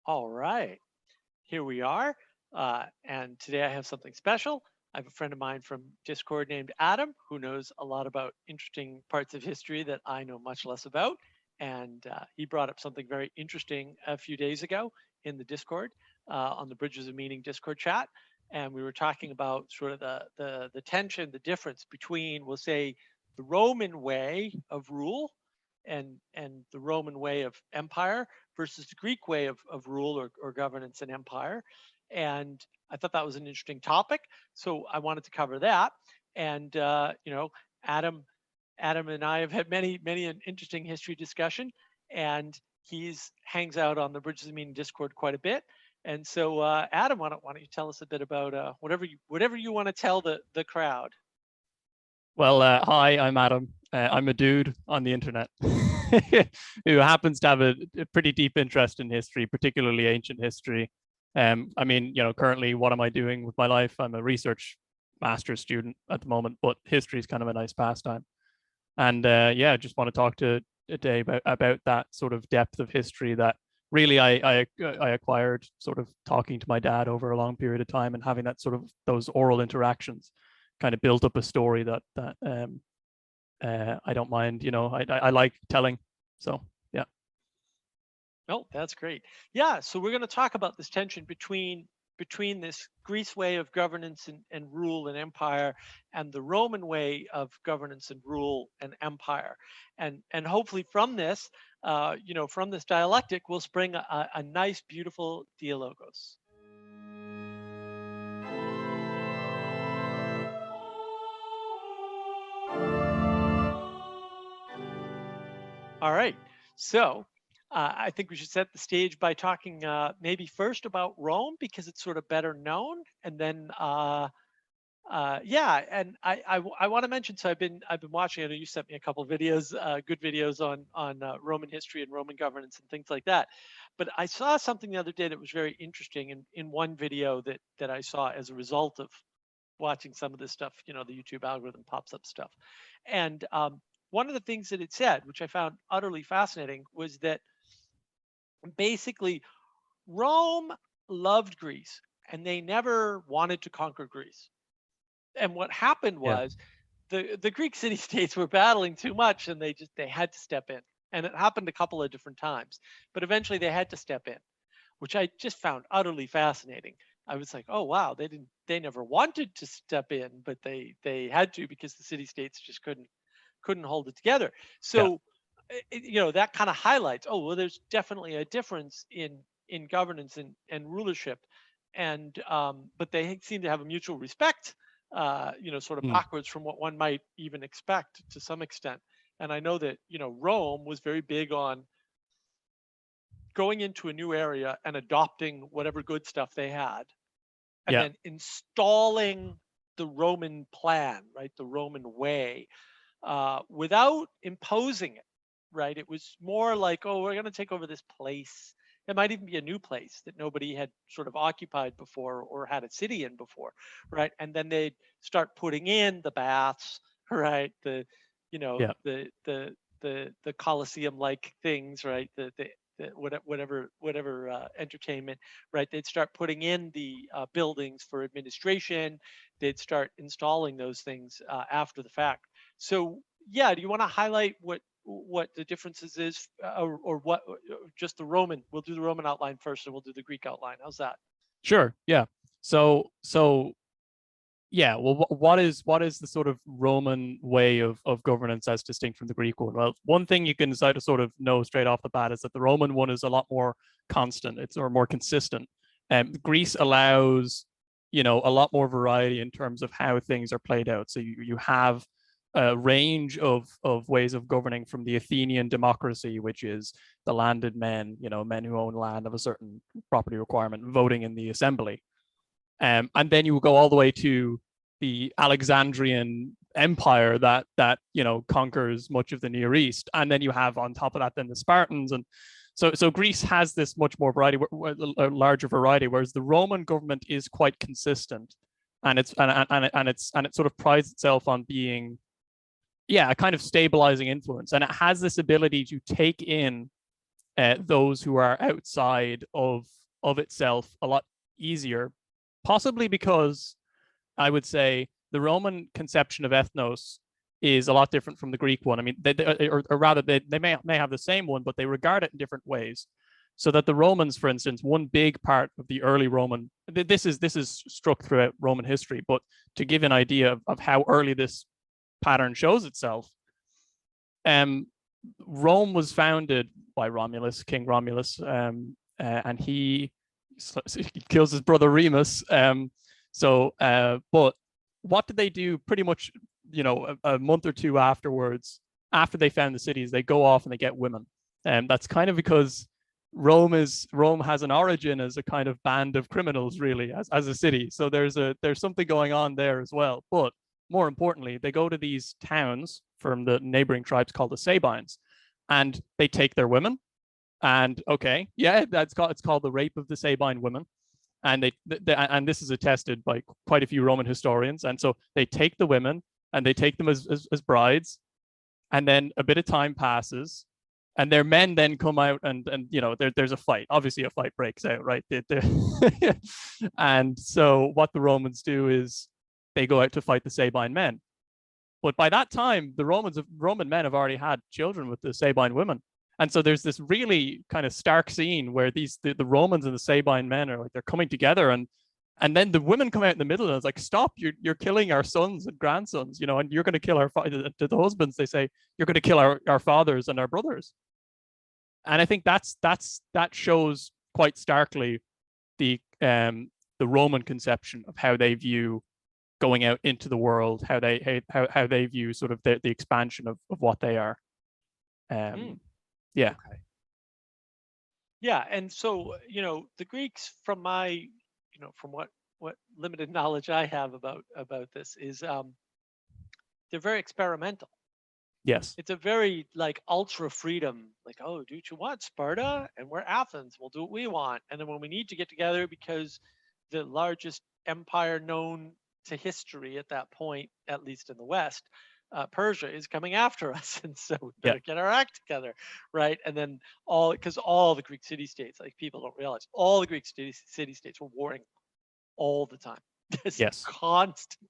All right, here we are. And today I have something special. I have a friend of mine from Discord named Adam, who knows a lot about interesting parts of history that I know much less about. And he brought up something very interesting a few days ago in the Discord, on the Bridges of Meaning Discord chat. And we were talking about sort of the tension, the difference between, we'll say, the Roman way of rule and the Roman way of empire versus the Greek way of rule or governance and empire. And I thought that was an interesting topic, so I wanted to cover that. And Adam, Adam and I have had many an interesting history discussion, and he's hangs out on the Bridges of Meaning Discord quite a bit. And so, Adam, why don't you tell us a bit about whatever you want to tell the crowd? Well, hi, I'm Adam. I'm a dude on the internet who happens to have a pretty deep interest in history, particularly ancient history. I mean, currently, what am I doing with my life? I'm a research master's student at the moment, but history is kind of a nice pastime. And I just want to talk today about that sort of depth of history that really I acquired sort of talking to my dad over a long period of time and having that sort of those oral interactions kind of built up a story that I don't mind. I like telling. So yeah. Oh, that's great. Yeah, so we're going to talk about this tension between this Greece way of governance and rule and empire and the Roman way of governance and rule and empire. And hopefully from this, from this dialectic will spring a nice, beautiful dialogos. All right, so I think we should set the stage by talking maybe first about Rome because it's sort of better known, and then and I want to mention. So I've been watching. I know you sent me a couple of videos, good videos on Roman history and Roman governance and things like that. But I saw something the other day that was very interesting in one video that I saw as a result of watching some of this stuff. The YouTube algorithm pops up stuff, and one of the things that it said, which I found utterly fascinating, was that basically Rome loved Greece and they never wanted to conquer Greece. And what happened was the Greek city states were battling too much and they had to step in. And it happened a couple of different times, but eventually they had to step in, which I just found utterly fascinating. I was like, oh wow, they never wanted to step in, but they had to because the city states just couldn't hold it together. So that kind of highlights, oh well, there's definitely a difference in governance and rulership, and but they seem to have a mutual respect, sort of backwards from what one might even expect to some extent. And I know that Rome was very big on going into a new area and adopting whatever good stuff they had, and then installing the Roman plan, right, the Roman way, without imposing it, right? It was more like, oh, we're going to take over this place. It might even be a new place that nobody had sort of occupied before or had a city in before, right? And then they'd start putting in the baths, right? The Colosseum-like things, right? The whatever entertainment, right? They'd start putting in the buildings for administration. They'd start installing those things after the fact. So yeah, do you want to highlight what the differences is, or what just the Roman? We'll do the Roman outline first, and we'll do the Greek outline. How's that? Sure. Yeah. So yeah. Well, what is the sort of Roman way of governance as distinct from the Greek one? Well, one thing you can sort of know straight off the bat is that the Roman one is a lot more constant. It's more consistent. Greece allows a lot more variety in terms of how things are played out. So you have a range of ways of governing, from the Athenian democracy, which is the landed men, men who own land of a certain property requirement, voting in the assembly. And then you go all the way to the Alexandrian Empire that conquers much of the Near East, and then you have on top of that then the Spartans, and so Greece has this much more variety, a larger variety, whereas the Roman government is quite consistent, and it sort of prides itself on being a kind of stabilizing influence, and it has this ability to take in those who are outside of itself a lot easier, possibly because I would say the Roman conception of ethnos is a lot different from the Greek one. I mean, or rather, they may have the same one, but they regard it in different ways. So that the Romans, for instance, one big part of the early Roman, this is struck throughout Roman history, but to give an idea of how early this pattern shows itself, Rome was founded by Romulus, King Romulus, and he kills his brother Remus. But what did they do? Pretty much, a month or two afterwards, after they found the cities, they go off and they get women. And that's kind of because Rome has an origin as a kind of band of criminals, really, as a city. So there's something going on there as well. But more importantly, they go to these towns from the neighboring tribes called the Sabines, and they take their women. And okay, yeah, it's called the rape of the Sabine women. And and this is attested by quite a few Roman historians. And so they take the women and they take them as brides, and then a bit of time passes, and their men then come out and there's a fight. Obviously, a fight breaks out, right? And so what the Romans do is they go out to fight the Sabine men. But by that time, the Roman men have already had children with the Sabine women. And so there's this really kind of stark scene where the Romans and the Sabine men are like, they're coming together, and then the women come out in the middle and it's like, stop, you're killing our sons and grandsons, and you're going to kill our to the husbands. They say, you're going to kill our fathers and our brothers. And I think that shows quite starkly the Roman conception of how they view going out into the world, how they view sort of the expansion of what they are. Yeah. Okay. Yeah, and so the Greeks, from my from what limited knowledge I have about this, is they're very experimental. Yes. It's a very like ultra freedom, like, oh, do what you want, Sparta, and we're Athens, we'll do what we want. And then when we need to get together because the largest empire known to history at that point, at least in the West, Persia, is coming after us, and so we better get our act together, right? And then because all the Greek city-states, like people don't realize, all the Greek city-states were warring all the time. Yes. Constant.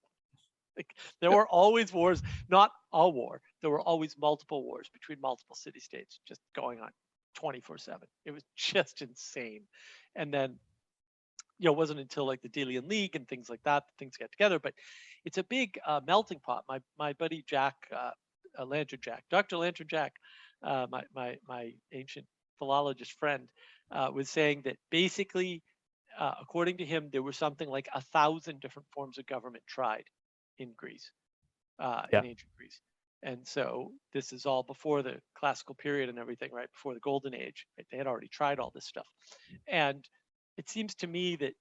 Like, there were always wars, not a war. There were always multiple wars between multiple city-states, just going on 24/7. It was just insane. And then it wasn't until like the Delian League and things like that things get together. But it's a big melting pot. My buddy Jack, Lantern Jack, Dr. Lantern Jack, my ancient philologist friend, was saying that basically, according to him, there were something like 1,000 different forms of government tried in Greece, in ancient Greece. And so this is all before the classical period and everything, right? Before the golden age. Right? They had already tried all this stuff. And it seems to me that,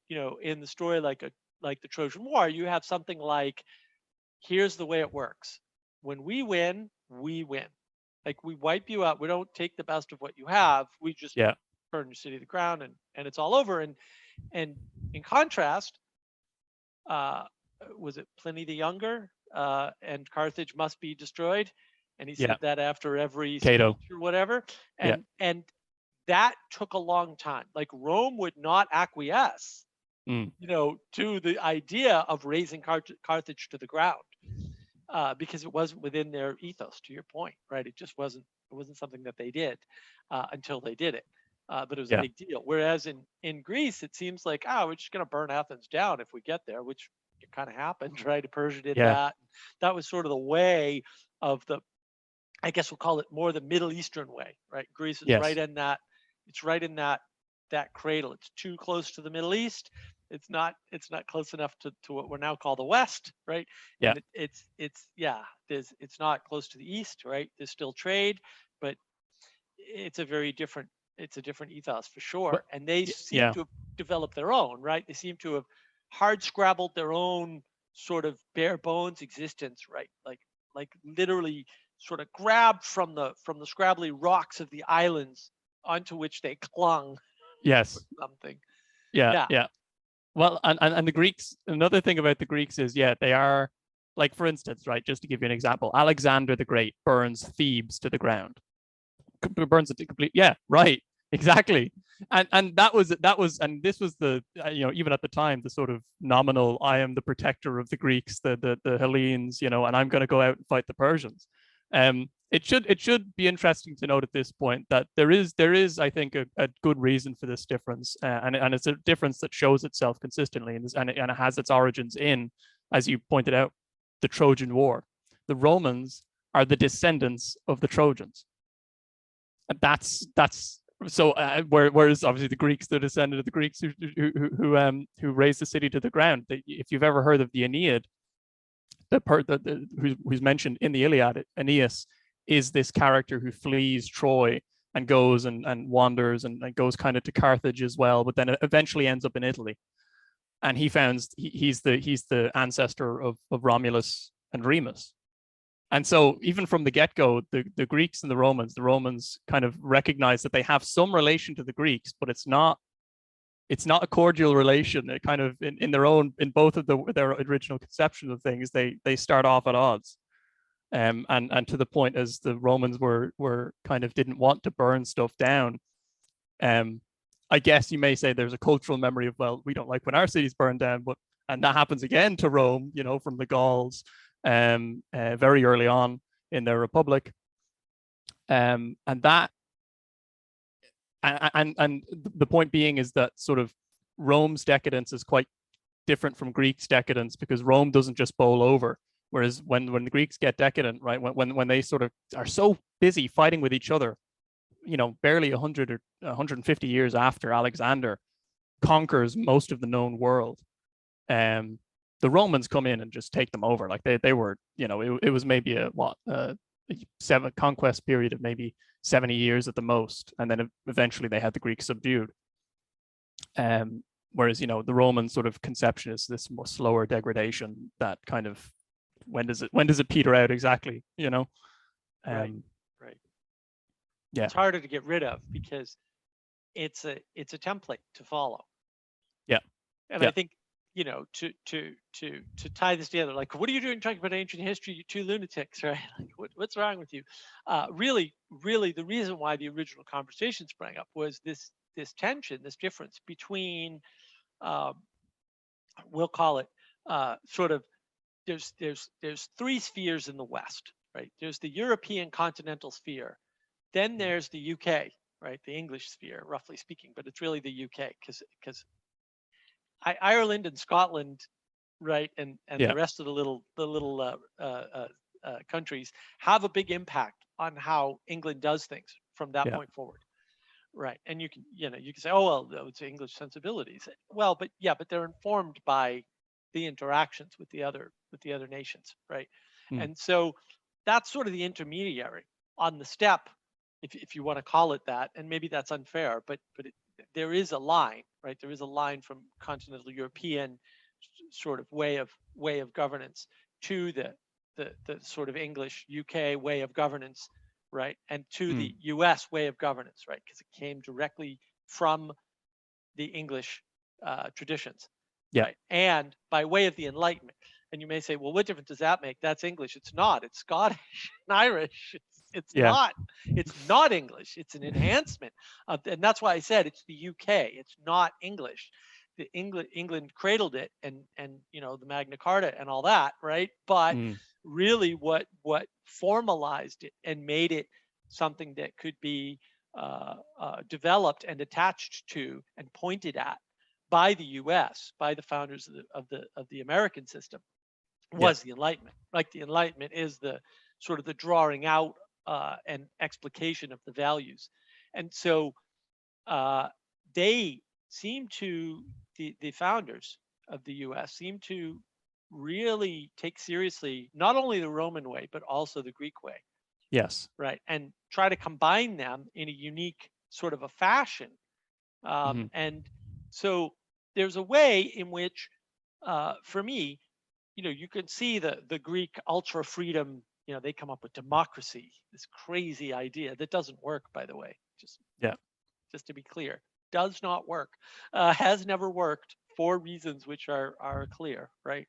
in the story like the Trojan War, you have something like, here's the way it works. When we win, we win. Like, we wipe you out. We don't take the best of what you have. We just burn your city to the ground, and it's all over. And in contrast, was it Pliny the Younger? And Carthage must be destroyed. And he said that after every Cato speech or whatever. And that took a long time. Like, Rome would not acquiesce, to the idea of razing Carthage to the ground, because it wasn't within their ethos. To your point, right? It just wasn't. It wasn't something that they did until they did it. But it was a big deal. Whereas in Greece, it seems like, we're just going to burn Athens down if we get there, which it kind of happened, right? Persia did that. That was sort of the way of I guess we'll call it more the Middle Eastern way, right? Greece is right in that. It's right in that cradle. It's too close to the Middle East. It's not close enough to what we're now call the West, right? Yeah. And it's not close to the East, right? There's still trade, but it's a different ethos for sure. But, and they seem to have developed their own, right? They seem to have hard scrabbled their own sort of bare bones existence, right? Like literally sort of grabbed from the scrabbly rocks of the islands onto which they clung. Yes. Something. Yeah. Well, and the Greeks, another thing about the Greeks is, they are, like, for instance, right, just to give you an example, Alexander the Great burns Thebes to the ground. Burns it to complete. Yeah, right. Exactly. And that was and this was the even at the time the sort of nominal I am the protector of the Greeks, the Hellenes, and I'm going to go out and fight the Persians. It should be interesting to note at this point that there is I think a good reason for this difference, and it's a difference that shows itself consistently, and it has its origins in, as you pointed out, the Trojan War. The Romans are the descendants of the Trojans, and that's so whereas obviously the Greeks, the descendant of the Greeks who raised the city to the ground. If you've ever heard of the Aeneid, who's mentioned in the Iliad, Aeneas is this character who flees Troy and goes and wanders and goes kind of to Carthage as well, but then eventually ends up in Italy. And he's the ancestor of Romulus and Remus. And so even from the get-go, the Greeks and the Romans kind of recognize that they have some relation to the Greeks, but it's not a cordial relation. It kind of in both of their original conception of things, they start off at odds. And to the point, as the Romans were kind of didn't want to burn stuff down. I guess you may say there's a cultural memory of, well, we don't like when our cities burn down, and that happens again to Rome, from the Gauls, very early on in their republic, and the point being is that sort of Rome's decadence is quite different from Greek's decadence, because Rome doesn't just bowl over, whereas when the Greeks get decadent, right, when they sort of are so busy fighting with each other, barely 100 or 150 years after Alexander conquers most of the known world, the Romans come in and just take them over. Like they were, it was maybe a conquest period of maybe 70 years at the most, and then eventually they had the Greeks subdued. Whereas the Roman sort of conception is this more slower degradation that kind of when does it peter out exactly? Right. Yeah, it's harder to get rid of because it's a template to follow. Yeah, and yeah. I think to tie this together, like, what are you doing talking about ancient history, you two lunatics, right? Like, what's wrong with you? Really, the reason why the original conversation sprang up was this tension, this difference between, we'll call it, sort of, there's three spheres in the West, right? There's the European continental sphere, then there's the UK, right? The English sphere, roughly speaking, but it's really the UK because Ireland and Scotland, right, and the rest of the little countries have a big impact on how England does things from that point forward, right? And you can say, oh well, it's English sensibilities. Well, but they're informed by the interactions with the other nations, right? And so that's sort of the intermediary on the step, if you want to call it that. And maybe that's unfair, but there is a line, right? There is a line from continental European sort of way of governance to the sort of English UK way of governance, right? And to the US way of governance, right? Because it came directly from the English traditions, right? And by way of the Enlightenment. And you may say, well, what difference does that make? That's English. It's not. It's Scottish and Irish. It's not. It's not English. It's an enhancement, and that's why I said it's the UK. It's not English. The England cradled it, and the Magna Carta and all that, right? But really, what formalized it and made it something that could be developed and attached to and pointed at by the U.S., by the founders of the American system, was the Enlightenment. Like, the Enlightenment is the sort of the drawing out and explication of the values. And so they seem to, the founders of the US seem to really take seriously not only the Roman way, but also the Greek way. Yes. Right. And try to combine them in a unique sort of a fashion. And so there's a way in which, for me, you can see the Greek ultra freedom. They come up with democracy, this crazy idea that doesn't work, by the way. Just to be clear, does not work, has never worked for reasons which are clear, right?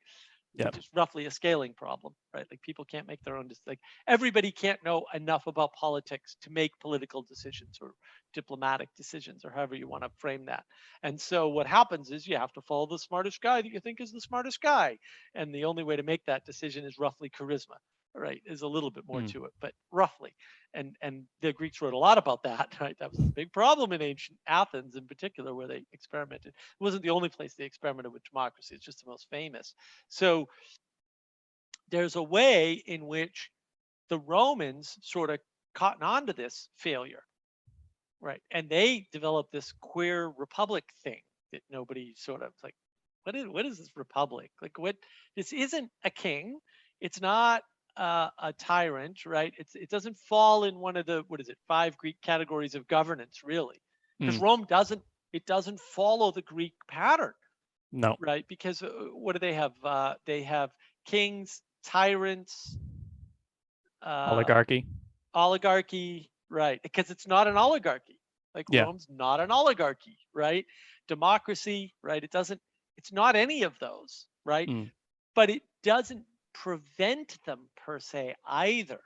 Yeah. which is roughly a scaling problem, right? Like people can't make their own, like everybody can't know enough about politics to make political decisions or diplomatic decisions or however you want to frame that. And so what happens is you have to follow the smartest guy that you think is the smartest guy. And the only way to make that decision is roughly charisma, right? Is a little bit more to it, but roughly. And the Greeks wrote a lot about that, right? That was a big problem in ancient Athens in particular, where they experimented. It wasn't the only place they experimented with democracy, it's just the most famous. So there's a way in which the Romans sort of cotton on to this failure, right? And they developed this queer republic thing that nobody sort of like, what is this republic? Like what, this isn't a king. It's not a tyrant, right? It doesn't fall in one of the, what is it, 5 Greek categories of governance, really. Because Rome doesn't follow the Greek pattern. No. Right? Because what do they have? They have kings, tyrants, Oligarchy. oligarchy, right? Because it's not an oligarchy. Like Yeah. Rome's not an oligarchy, right? Democracy, right? It's not any of those, right? But it doesn't prevent them per se either.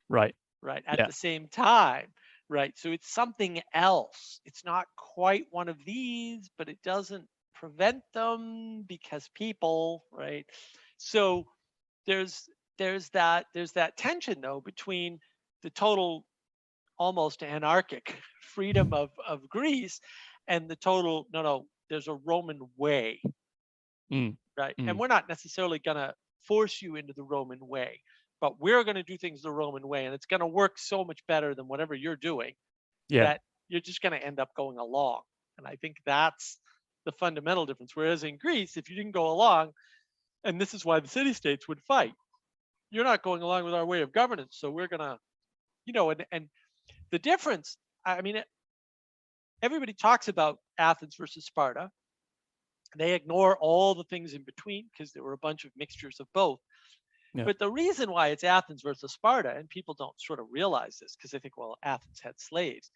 Right. Right. At the same time, right? So it's something else. It's not quite one of these, but it doesn't prevent them because people, right? So there's that tension though between the total almost anarchic freedom of Greece and the total no, there's a Roman way, right? And we're not necessarily gonna force you into the Roman way, but we're going to do things the Roman way, and it's going to work so much better than whatever you're doing that you're just going to end up going along. And I think that's the fundamental difference. Whereas in Greece, if you didn't go along, and this is why the city-states would fight, you're not going along with our way of governance, so we're going to, and the difference, I mean, everybody talks about Athens versus Sparta. They ignore all the things in between because there were a bunch of mixtures of both. But the reason why it's Athens versus Sparta, and people don't sort of realize this because they think, well, Athens had slaves.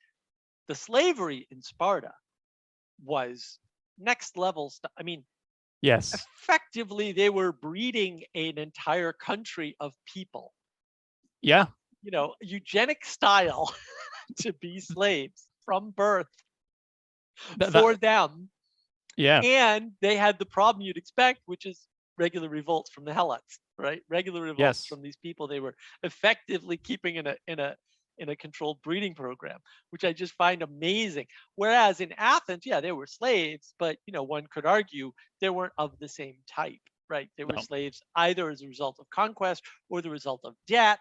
The slavery in Sparta was next level stuff. I mean, effectively, they were breeding an entire country of people. Yeah. Eugenic style to be slaves from birth for them. Yeah. And they had the problem you'd expect, which is regular revolts from the Helots, right? Regular revolts from these people they were effectively keeping in a controlled breeding program, which I just find amazing. Whereas in Athens, they were slaves, but one could argue they weren't of the same type, right? They were slaves either as a result of conquest or the result of debt,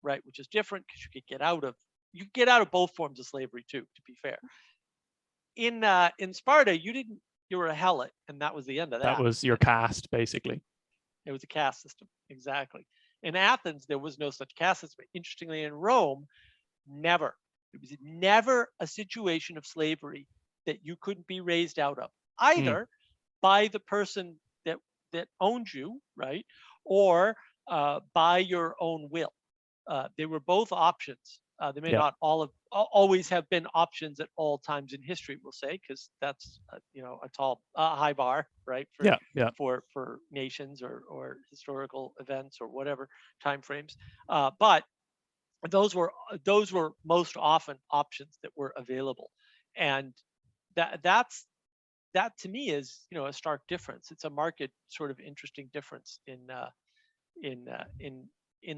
right? Which is different because you could get out of both forms of slavery too, to be fair. In Sparta, you were a helot, and that was the end of that. That was your caste, basically. It was a caste system, exactly. In Athens, there was no such caste system. Interestingly, in Rome, never. It was never a situation of slavery that you couldn't be raised out of, either by the person that owned you, right, or by your own will. They were both options. They may not always have been options at all times in history, we'll say, because that's a high bar, right? For nations or historical events or whatever time frames. But those were most often options that were available, and that to me is a stark difference. It's a marked sort of interesting difference in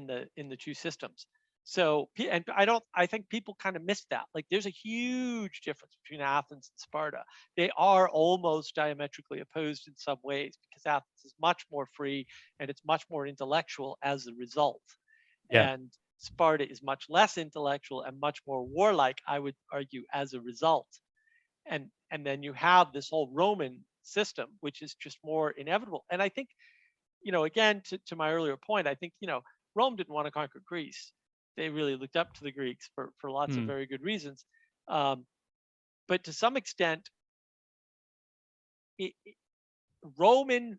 the two systems. So, and I think people kind of miss that. Like there's a huge difference between Athens and Sparta. They are almost diametrically opposed in some ways because Athens is much more free and it's much more intellectual as a result. And Sparta is much less intellectual and much more warlike, I would argue, as a result. And then you have this whole Roman system, which is just more inevitable. And I think, again, to my earlier point, I think, Rome didn't want to conquer Greece. They really looked up to the Greeks for lots of very good reasons. But to some extent, Roman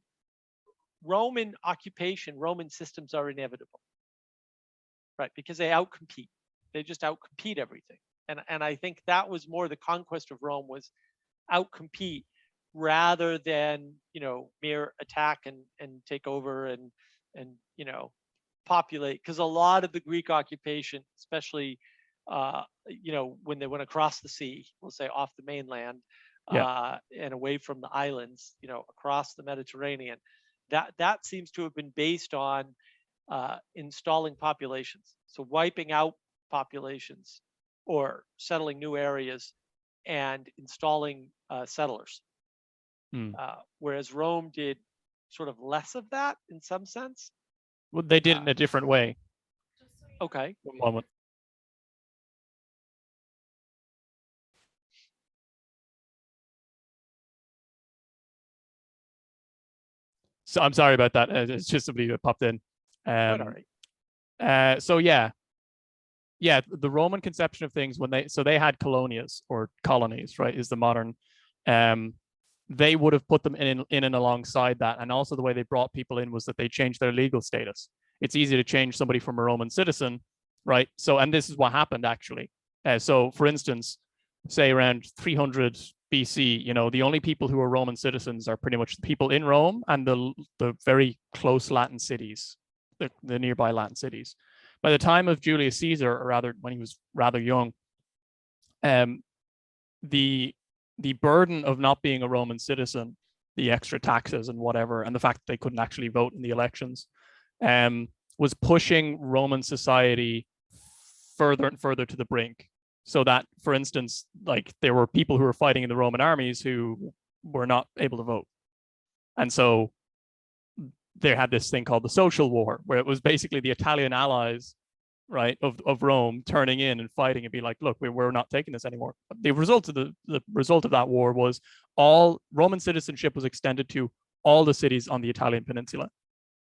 occupation, Roman systems are inevitable, right? Because they outcompete. They just outcompete everything. And I think that was more the conquest of Rome, was outcompete rather than, mere attack and take over and populate. Because a lot of the Greek occupation, especially when they went across the sea, we'll say off the mainland, Yeah. and away from the islands, across the Mediterranean, that seems to have been based on installing populations, so wiping out populations or settling new areas and installing settlers. Hmm. Whereas Rome did sort of less of that in some sense. Well, they did it in a different way. Okay. One moment. So I'm sorry about that. It's just somebody that popped in. Quite all right. So yeah, the Roman conception of things when they had colonias or colonies, right? Is the modern. They would have put them in and alongside that, and also the way they brought people in was that they changed their legal status. It's easy to change somebody from a Roman citizen, right? So, and this is what happened actually. So, for instance, say around 300 BC, the only people who are Roman citizens are pretty much the people in Rome and the very close Latin cities, the nearby Latin cities. By the time of Julius Caesar, or rather when he was rather young, the burden of not being a Roman citizen, the extra taxes and whatever, and the fact that they couldn't actually vote in the elections, was pushing Roman society further and further to the brink. So that, for instance, like there were people who were fighting in the Roman armies who were not able to vote. And so they had this thing called the Social War, where it was basically the Italian allies, right, of Rome turning in and fighting and be like, look, we're not taking this anymore. The result of the result of that war was all Roman citizenship was extended to all the cities on the Italian peninsula,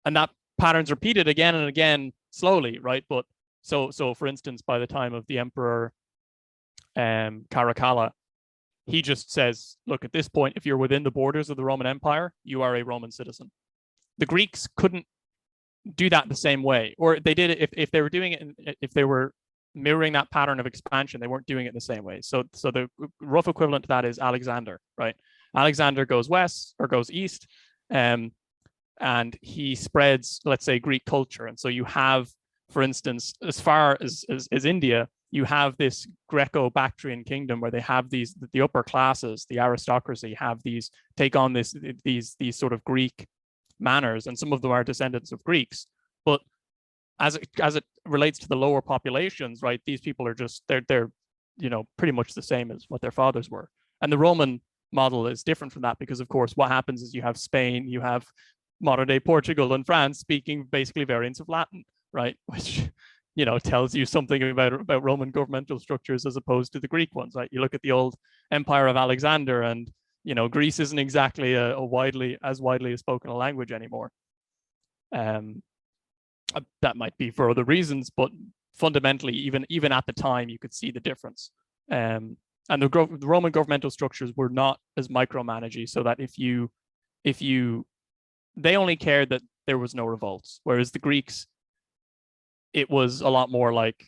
and that pattern's repeated again and again slowly, right? But so for instance, by the time of the Emperor Caracalla, he just says, look, at this point, if you're within the borders of the Roman Empire, you are a Roman citizen. The Greeks couldn't do that the same way, or they did it if they were doing it, if they were mirroring that pattern of expansion, they weren't doing it in the same way. So the rough equivalent to that is Alexander, right? Alexander goes west or goes east, and he spreads, let's say, Greek culture. And so you have, for instance, as far as India, you have this Greco-Bactrian kingdom where they have the upper classes, the aristocracy, have take on these sort of Greek manners, and some of them are descendants of Greeks. But as it relates to the lower populations, right, these people are just they're pretty much the same as what their fathers were. And the Roman model is different from that because, of course, what happens is you have Spain, you have modern day Portugal and France speaking basically variants of Latin, right, which tells you something about Roman governmental structures as opposed to the Greek ones, right? You look at the old Empire of Alexander, and Greece isn't exactly a widely spoken a language anymore. That might be for other reasons, but fundamentally, even at the time, you could see the difference. And the Roman governmental structures were not as micromanagey, so that they only cared that there was no revolts, whereas the Greeks, it was a lot more like,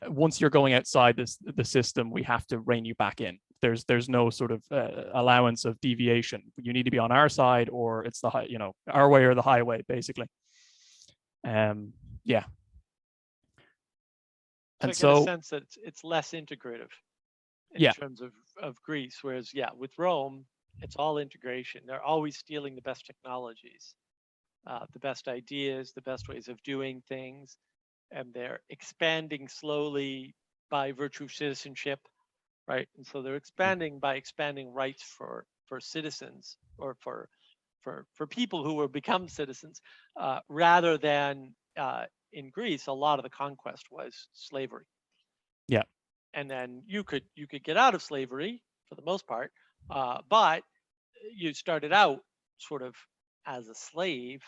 once you're going outside the system, we have to rein you back in. There's no sort of allowance of deviation. You need to be on our side, or it's our way or the highway, basically. Yeah. So I get a sense that it's less integrative in terms of Greece, whereas with Rome, it's all integration. They're always stealing the best technologies, the best ideas, the best ways of doing things, and they're expanding slowly by virtue of citizenship, right? And so they're expanding by expanding rights for citizens, or for people who will become citizens, rather than in Greece, a lot of the conquest was slavery. Yeah. And then you could get out of slavery for the most part, but you started out sort of as a slave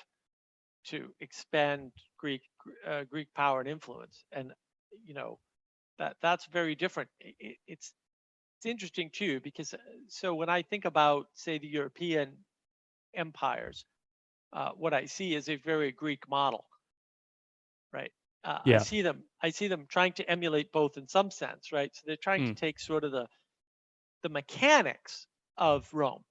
to expand Greek power and influence, and that's very different. It's interesting too, because so when I think about, say, the European empires, what I see is a very Greek model, right? I see them trying to emulate both in some sense, right? So they're trying to take sort of the mechanics of Rome.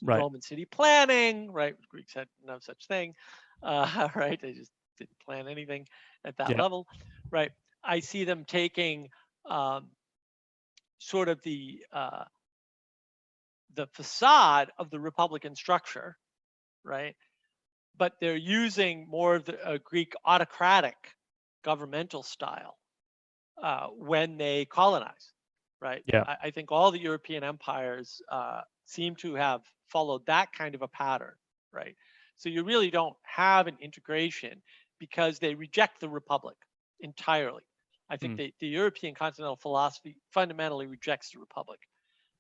Right. Roman city planning, right? Greeks had no such thing, right? They just didn't plan anything at that Yeah. level, right? I see them taking sort of the facade of the republican structure, right? But they're using more of the Greek autocratic governmental style when they colonize, right? Yeah. I think all the European empires seem to have followed that kind of a pattern, right? So you really don't have an integration because they reject the republic entirely. I think Mm. the European continental philosophy fundamentally rejects the republic.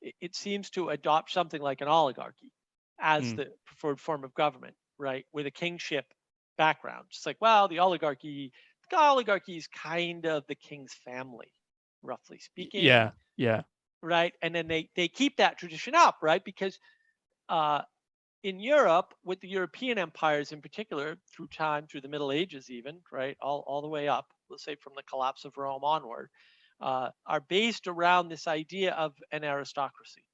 It seems to adopt something like an oligarchy as Mm. the preferred form of government, right? With a kingship background. Just like, well, the oligarchy is kind of the king's family, roughly speaking, Yeah. Yeah. right? And then they keep that tradition up, right? Because uh, in Europe, with the European empires in particular, through time, through the Middle Ages, even, right, all the way up, let's say from the collapse of Rome onward, are based around this idea of an aristocracy,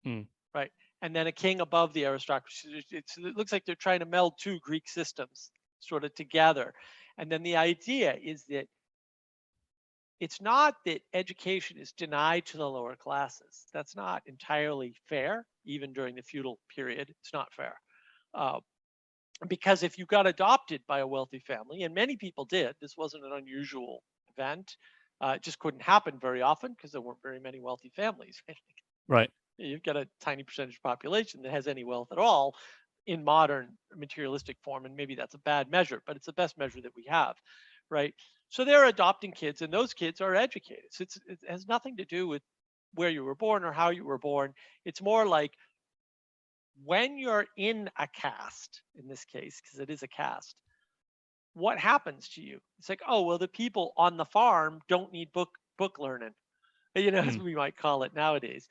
Mm. right? And then a king above the aristocracy. It looks like they're trying to meld two Greek systems sort of together. And then the idea is that it's not that education is denied to the lower classes. That's not entirely fair, even during the feudal period. It's not fair. Uh, because if you got adopted by a wealthy family, and many people did, this wasn't an unusual event. It just couldn't happen very often because there weren't very many wealthy families. Right. You've got a tiny percentage of population that has any wealth at all in modern materialistic form, and maybe that's a bad measure, but it's the best measure that we have, right? So they're adopting kids, and those kids are educated. So it has nothing to do with where you were born or how you were born. It's more like when you're in a caste, in this case, because it is a caste, what happens to you? It's like, oh, well, the people on the farm don't need book learning, as Mm. we might call it nowadays.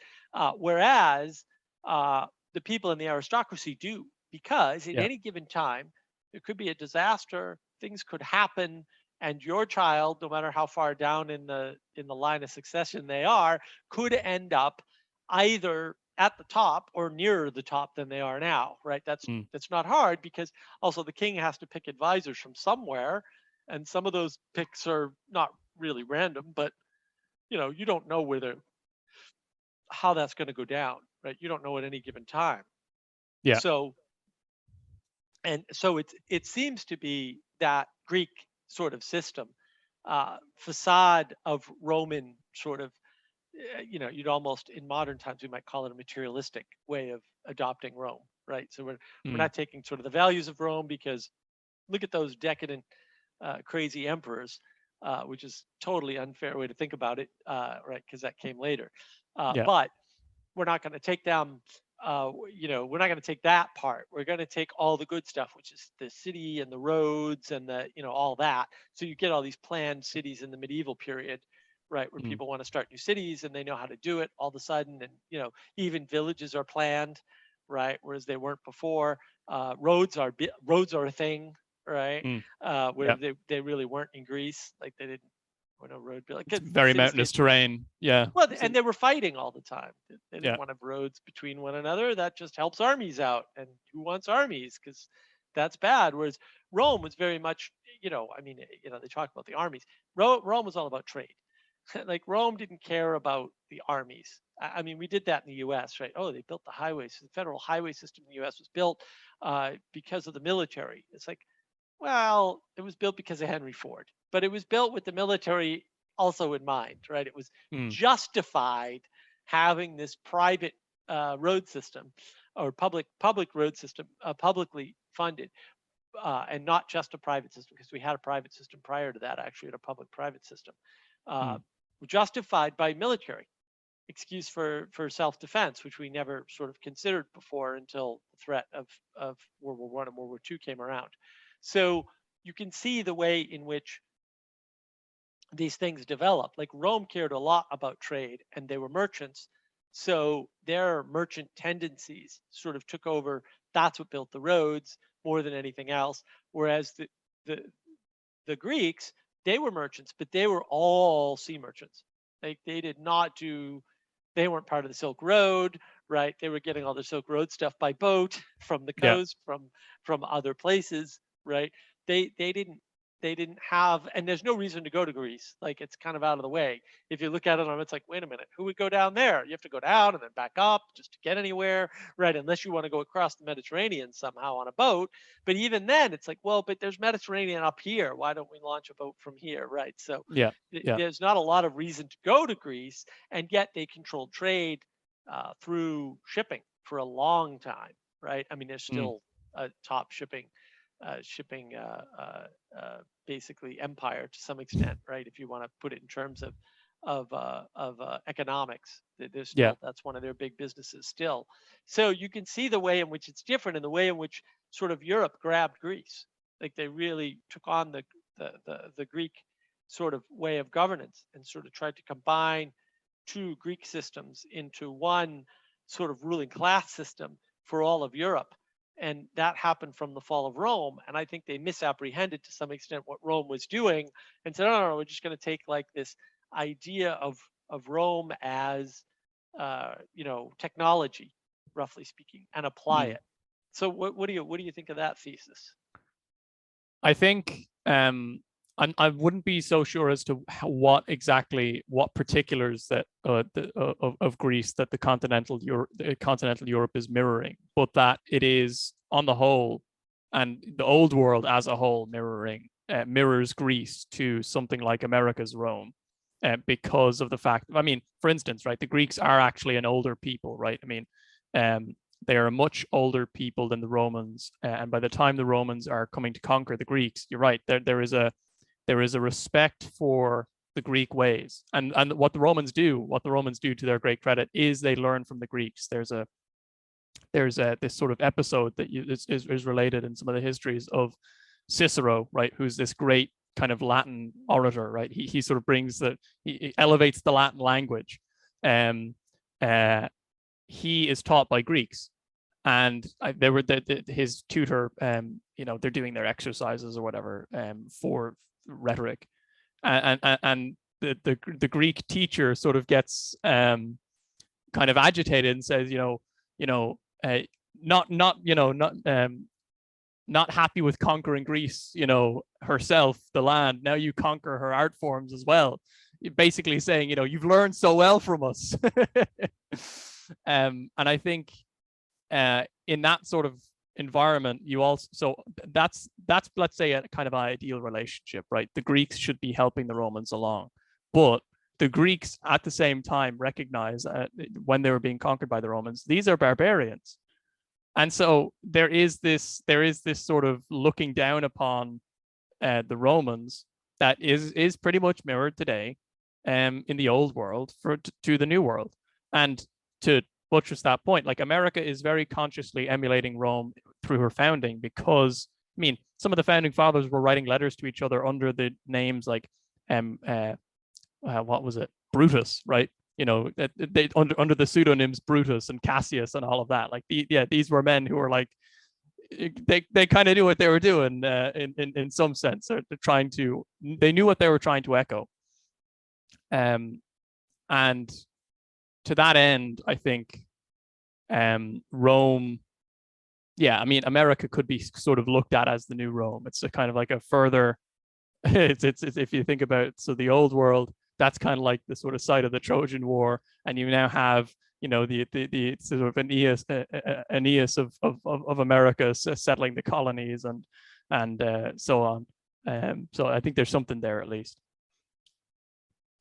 Whereas the people in the aristocracy do, because at Yeah. any given time, there could be a disaster, things could happen, and your child, no matter how far down in the line of succession they are, could end up either at the top or nearer the top than they are now, right? Mm. That's not hard because also the king has to pick advisors from somewhere, and some of those picks are not really random, but you don't know how that's going to go down, right? You don't know at any given time. Yeah. So it seems to be that Greek sort of system, facade of Roman sort of, you'd almost in modern times we might call it a materialistic way of adopting Rome, right? So we're Mm. not taking sort of the values of Rome because look at those decadent, crazy emperors, which is totally unfair way to think about it, right? Because that came later. Yeah. But we're not going to take them. We're not going to take that part. We're going to take all the good stuff, which is the city and the roads and all that. So you get all these planned cities in the medieval period, right, where Mm. people want to start new cities and they know how to do it all of a sudden, and even villages are planned, right, whereas they weren't before. Roads are a thing, right? Mm. Where Yeah. they really weren't in Greece, like they didn't. When a road built, It's like very cities mountainous did. terrain. Yeah. Well, So, and they were fighting all the time. They yeah. didn't want to have roads between one another. That just helps armies out. And who wants armies? Because that's bad. Whereas Rome was very much, they talk about the armies. Rome was all about trade. Like Rome didn't care about the armies. I mean, we did that in the U.S., right? Oh, they built the highways. The federal highway system in the U.S. was built because of the military. It's like, well, it was built because of Henry Ford, but it was built with the military also in mind, right? It was Mm. justified having this private road system or public road system, publicly funded, and not just a private system, because we had a private system prior to that. Actually, had a public-private system, uh, Mm. justified by military excuse for self-defense, which we never sort of considered before until the threat of World War I and World War II came around. So you can see the way in which these things develop. Like Rome cared a lot about trade, and they were merchants, so their merchant tendencies sort of took over. That's what built the roads more than anything else. Whereas the the Greeks, they were merchants, but they were all sea merchants. Like they did not do They weren't part of the Silk Road, right? They were getting all the Silk Road stuff by boat from the Yeah. coast, from other places, right? They didn't have, and there's no reason to go to Greece. Like, it's kind of out of the way. If you look at it on, it's like, wait a minute, who would go down there? You have to go down and then back up just to get anywhere, right? Unless you want to go across the Mediterranean somehow on a boat. But even then, it's like, well, but there's Mediterranean up here. Why don't we launch a boat from here, right? So Yeah. Yeah. there's not a lot of reason to go to Greece, and yet they controlled trade through shipping for a long time, right? I mean, there's Mm. still a top shipping basically empire to some extent, right? If you want to put it in terms of economics, there's Yeah. still, that's one of their big businesses still. So you can see the way in which it's different, and the way in which sort of Europe grabbed Greece. Like, they really took on the Greek sort of way of governance and sort of tried to combine two Greek systems into one sort of ruling class system for all of Europe. And that happened from the fall of Rome. And I think they misapprehended to some extent what Rome was doing, and said, no, we're just going to take like this idea of Rome as, technology, roughly speaking, and apply Mm. it. So what do you think of that thesis? I think I wouldn't be so sure as to what particulars that of Greece that the continental Europe is mirroring, but that it is on the whole, and the old world as a whole mirrors Greece to something like America's Rome, because of the fact. I mean, for instance, right, the Greeks are actually an older people, right? I mean, they are a much older people than the Romans, and by the time the Romans are coming to conquer the Greeks, you're right, there is a respect for the Greek ways, and what the Romans do to their great credit is they learn from the Greeks. There's this sort of episode that is related in some of the histories of Cicero, right, who's this great kind of Latin orator, right? He sort of he elevates the Latin language. He is taught by Greeks, and they were his tutor. They're doing their exercises or whatever for rhetoric, and the Greek teacher sort of gets kind of agitated and says, not happy with conquering Greece, herself, the land. Now you conquer her art forms as well. Basically saying, you've learned so well from us. And I think in that sort of environment, you also, so that's let's say a kind of ideal relationship, right? The Greeks should be helping the Romans along, but the Greeks at the same time recognize when they were being conquered by the Romans, these are barbarians. And so there is this sort of looking down upon the Romans that is pretty much mirrored today in the old world to the new world. And to buttress that point, like, America is very consciously emulating Rome through her founding, because I mean, some of the founding fathers were writing letters to each other under the names like what was it, Brutus, right? They under the pseudonyms Brutus and Cassius and all of that. Like, these were men who were like, they kind of knew what they were doing in some sense. They knew what they were trying to echo. And to that end, I think Rome, I mean, America could be sort of looked at as the new Rome. It's a kind of like a further, it's if you think about, so the old world, that's kind of like the sort of site of the Trojan War, and you now have, the sort of Aeneas of America settling the colonies and so on. So I think there's something there at least.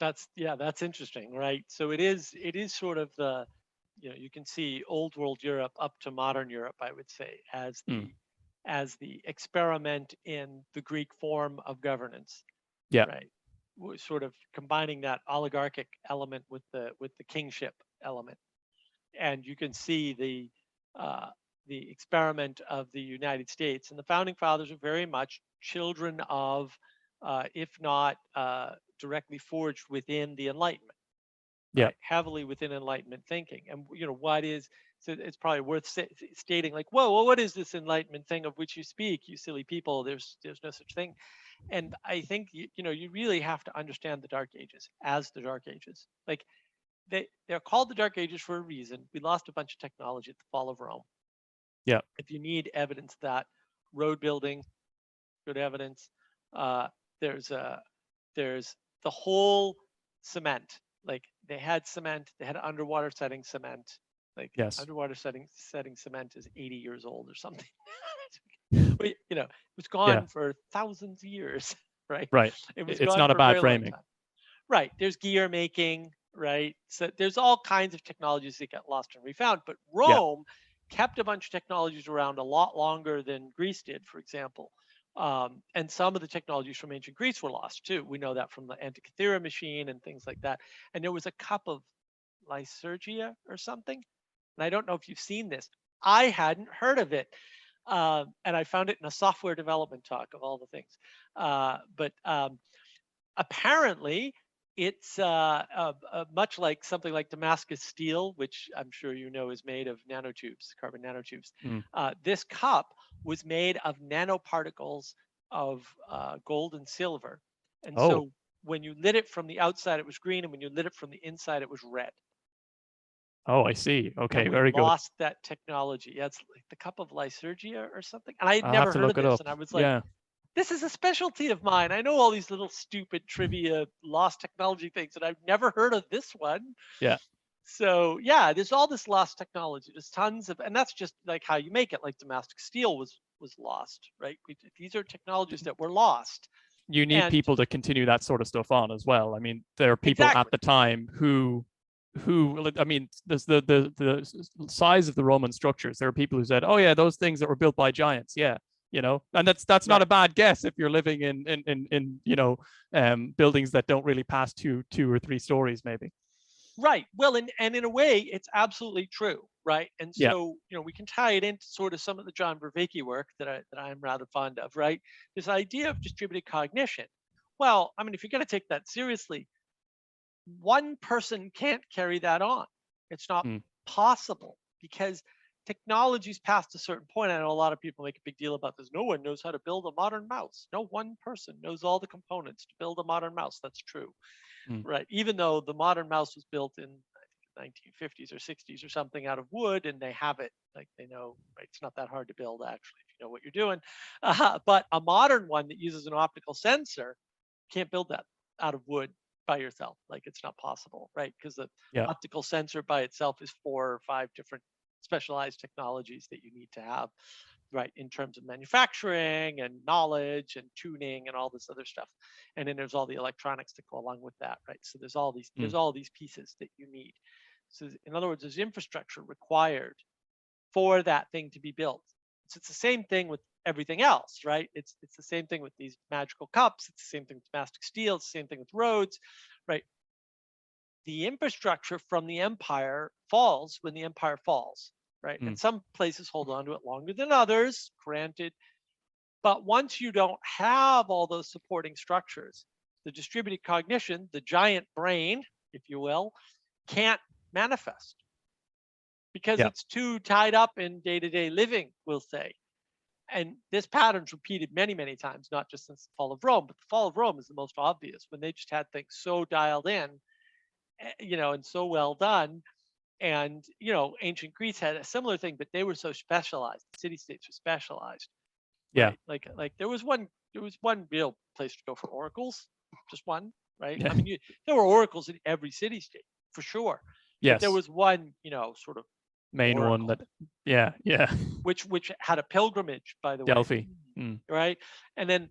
That's interesting, right? So it is sort of the, you can see old world Europe up to modern Europe, I would say, as the experiment in the Greek form of governance. Yeah. Right. We're sort of combining that oligarchic element with the kingship element. And you can see the experiment of the United States, and the founding fathers are very much children of, if not directly forged within the Enlightenment. Yeah. Right? Heavily within Enlightenment thinking. And what is, so it's probably worth stating, like, whoa, well, what is this Enlightenment thing of which you speak, you silly people? There's no such thing. And I think you really have to understand the Dark Ages as the Dark Ages. Like, they're called the Dark Ages for a reason. We lost a bunch of technology at the fall of Rome. Yeah. If you need evidence of that, road building, good evidence. There's the whole cement. Like they had cement, they had underwater setting cement. Like Yes. underwater setting cement is 80 years old or something. But, it was Yeah. gone for thousands of years, right? Right. It was It's gone not a for a bad very long framing. time. Right. There's gear making, right? So there's all kinds of technologies that get lost and refound. But Yeah. Rome kept a bunch of technologies around a lot longer than Greece did, for example. And some of the technologies from ancient Greece were lost too. We know that from the Antikythera machine and things like that. And there was a cup of Lysergia or something. And I don't know if you've seen this. I hadn't heard of it. And I found it in a software development talk of all the things. But apparently, it's much like something like Damascus steel, which I'm sure you know is made of nanotubes, carbon nanotubes. Mm. This cup was made of nanoparticles of gold and silver. And Oh. so when you lit it from the outside, it was green. And when you lit it from the inside, it was red. Oh, I see. And Okay, we very good. lost that technology. Yeah, it's like the cup of Lysergia or something. And I had I'll have never to heard of look it this. up. And I was like, Yeah. this is a specialty of mine. I know all these little stupid trivia lost technology things, and I've never heard of this one. Yeah. So yeah, there's all this lost technology. There's tons of, and that's just like how you make it. Like Damascus steel was lost, right? These are technologies that were lost, You need and people to continue that sort of stuff on as well. I mean, there are people at exactly, the time who I mean, there's the size of the Roman structures. There are people who said, "Oh yeah, those things that were built by giants." Yeah, and that's not right, a bad guess if you're living in buildings that don't really pass two or three stories, maybe. right. Well, and in a way, it's absolutely true, right? And Yeah. so we can tie it into sort of some of the John Vervaeke work that I'm rather fond of, right? This idea of distributed cognition. Well, I mean, if you're going to take that seriously, one person can't carry that on. It's not Mm. possible because technology's past a certain point. I know a lot of people make a big deal about this. No one knows how to build a modern mouse. No one person knows all the components to build a modern mouse. That's true, Mm. right? Even though the modern mouse was built in I think 1950s or 60s or something out of wood, and they have it like they know, right? It's not that hard to build actually if you know what you're doing. But a modern one that uses an optical sensor can't build that out of wood by yourself. Like it's not possible, right? Because the Yeah. optical sensor by itself is 4 or 5 different specialized technologies that you need to have, right? In terms of manufacturing and knowledge and tuning and all this other stuff. And then there's all the electronics that go along with that, right? So there's all Mm. these pieces that you need. So in other words, there's infrastructure required for that thing to be built. So it's the same thing with everything else, right? It's the same thing with these magical cups. It's the same thing with mastic steel. It's the same thing with roads, right? The infrastructure from the empire falls when the empire falls, right? And Mm. some places hold on to it longer than others, granted. But once you don't have all those supporting structures, the distributed cognition, the giant brain, if you will, can't manifest because Yeah. it's too tied up in day-to-day living, we'll say. And this pattern's repeated many, many times, not just since the fall of Rome, but the fall of Rome is the most obvious when they just had things so dialed in, and so well done. And, ancient Greece had a similar thing, but they were so specialized. The city states were specialized, Yeah. right? Like there was one real place to go for oracles, just one, right? Yeah. I mean, there were oracles in every city state for sure, but there Yes. was one, sort of Main one oracle, that. Yeah. Yeah. which had a pilgrimage, by the way, Delphi. Mm. right? And then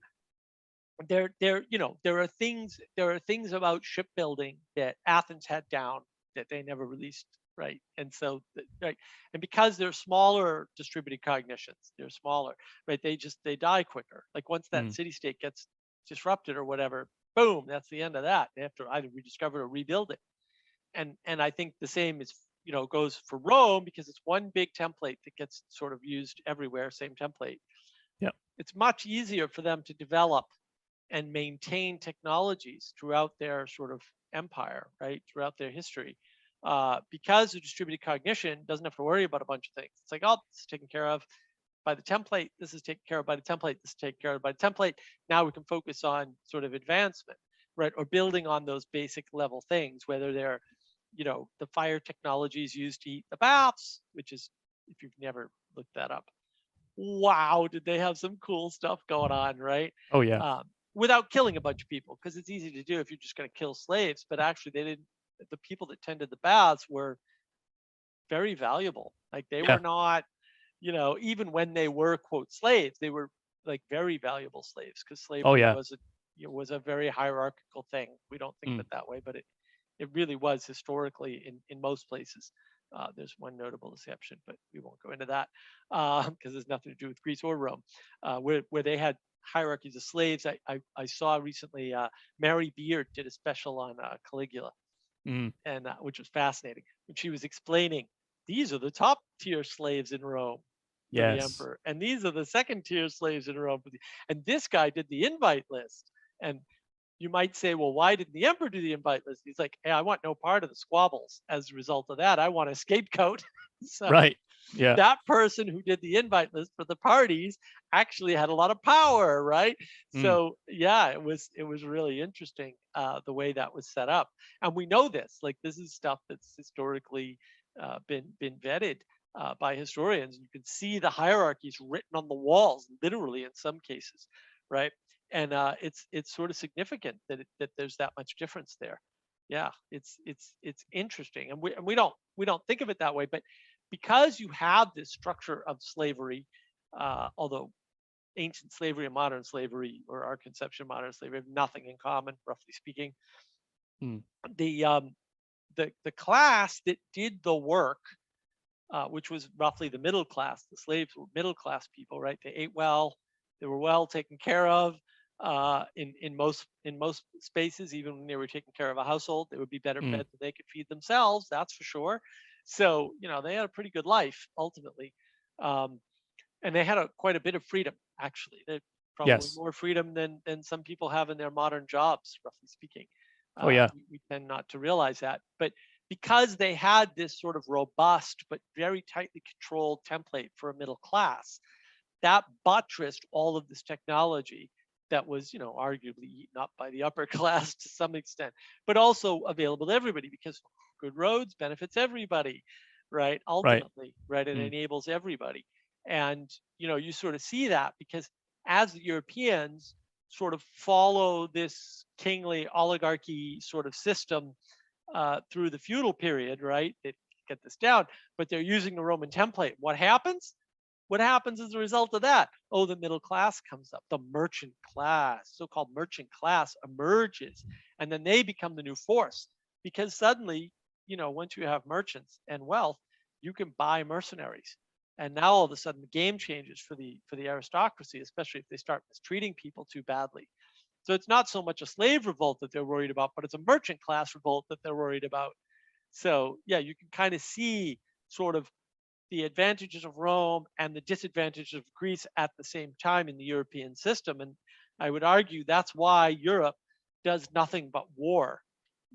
there are things about shipbuilding that Athens had down that they never released, right? And so right, and because they're smaller distributed cognitions, they're smaller, right? They die quicker. Like once that Mm. city state gets disrupted or whatever, boom, that's the end of that. They have to either rediscover it or rebuild it. And I think the same is goes for Rome because it's one big template that gets sort of used everywhere, same template. Yeah. It's much easier for them to develop and maintain technologies throughout their sort of empire, right? Throughout their history. Because of distributed cognition doesn't have to worry about a bunch of things. It's like, oh, this is taken care of by the template. This is taken care of by the template. This is taken care of by the template. Now we can focus on sort of advancement, right? Or building on those basic level things, whether they're the fire technologies used to heat the baths, which is, if you've never looked that up, wow, did they have some cool stuff going on, right? Oh yeah. Without killing a bunch of people, because it's easy to do if you're just going to kill slaves. But actually, the people that tended the baths were very valuable. Like they Yeah. were not, even when they were quote slaves, they were like very valuable slaves, because Oh slavery yeah. was a very hierarchical thing. We don't think of Mm. it that way, but it really was historically in most places. There's one notable exception, but we won't go into that because there's nothing to do with Greece or Rome, where they had hierarchies of slaves. I saw recently Mary Beard did a special on Caligula, Mm. and which was fascinating. When she was explaining, these are the top tier slaves in Rome for the Yes. emperor, and these are the second tier slaves in Rome and this guy did the invite list. And you might say, well, why didn't the emperor do the invite list? He's like, hey, I want no part of the squabbles. As a result of that, I want a scapegoat. So Right. Yeah. that person who did the invite list for the parties actually had a lot of power, right? Mm. So yeah, it was really interesting the way that was set up. And we know this, like this is stuff that's historically been vetted by historians. You can see the hierarchies written on the walls, literally in some cases, right? And it's sort of significant that there's that much difference there. Yeah, it's interesting, and we don't think of it that way, but because you have this structure of slavery, although ancient slavery and modern slavery, or our conception of modern slavery, have nothing in common, roughly speaking. Mm. The class that did the work, which was roughly the middle class, the slaves were middle class people, right? They ate well, they were well taken care of. In most spaces, even when they were taking care of a household, they would be better Mm. fed than they could feed themselves. That's for sure. So they had a pretty good life ultimately, um, and they had quite a bit of freedom. Actually, they probably Yes. more freedom than some people have in their modern jobs, roughly speaking. Oh yeah. We tend not to realize that, but because they had this sort of robust but very tightly controlled template for a middle class, that buttressed all of this technology that was, arguably eaten up by the upper class to some extent, but also available to everybody, because good roads benefits everybody, right? Right. Ultimately, right? It Mm. enables everybody. And, you sort of see that because as the Europeans sort of follow this kingly oligarchy sort of system through the feudal period, right? They get this down, but they're using the Roman template. What happens? What happens as a result of that? Oh, the middle class comes up. The merchant class, so-called merchant class, emerges, and then they become the new force, because suddenly, once you have merchants and wealth, you can buy mercenaries, and now all of a sudden the game changes for the aristocracy, especially if they start mistreating people too badly. So it's not so much a slave revolt that they're worried about, but it's a merchant class revolt that they're worried about. So yeah, you can kind of see sort of the advantages of Rome and the disadvantages of Greece at the same time in the European system. And I would argue that's why Europe does nothing but war,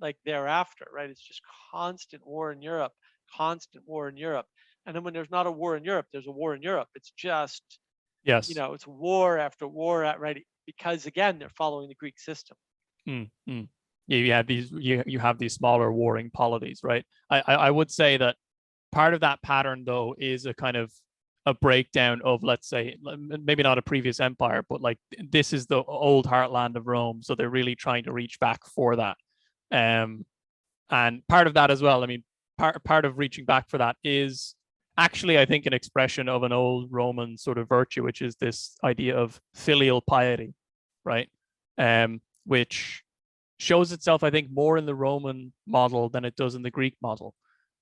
like thereafter, right? It's just constant war in Europe, constant war in Europe. And then when there's not a war in Europe, there's a war in Europe. It's just, Yes. it's war after war, right? Because again, they're following the Greek system. Mm. Mm. Yeah, you have these smaller warring polities, right? I would say that part of that pattern though is a kind of a breakdown of, let's say, maybe not a previous empire, but like this is the old heartland of Rome, so they're really trying to reach back for that. And part of that as well, I mean, part of reaching back for that is actually, I think, an expression of an old Roman sort of virtue, which is this idea of filial piety, right? Which shows itself, I think, more in the Roman model than it does in the Greek model,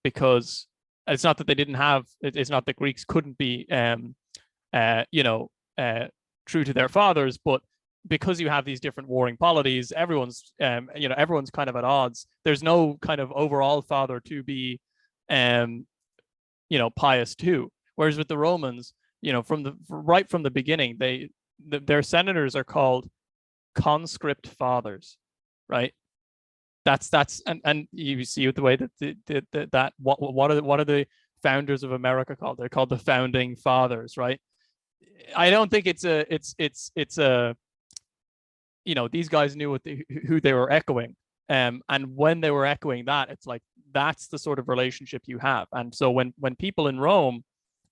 because it's not that they didn't have, it's not that Greeks couldn't be, you know, true to their fathers, but because you have these different warring polities, everyone's, you know, everyone's kind of at odds. There's no kind of overall father to be, you know, pious too. Whereas with the Romans, you know, right from the beginning, their senators are called conscript fathers, right? That's and you see with the way that what are the founders of America called? They're called the founding fathers, right? I don't think it's a you know, these guys knew who they were echoing, and when they were echoing that, it's like that's the sort of relationship you have. And so when people in Rome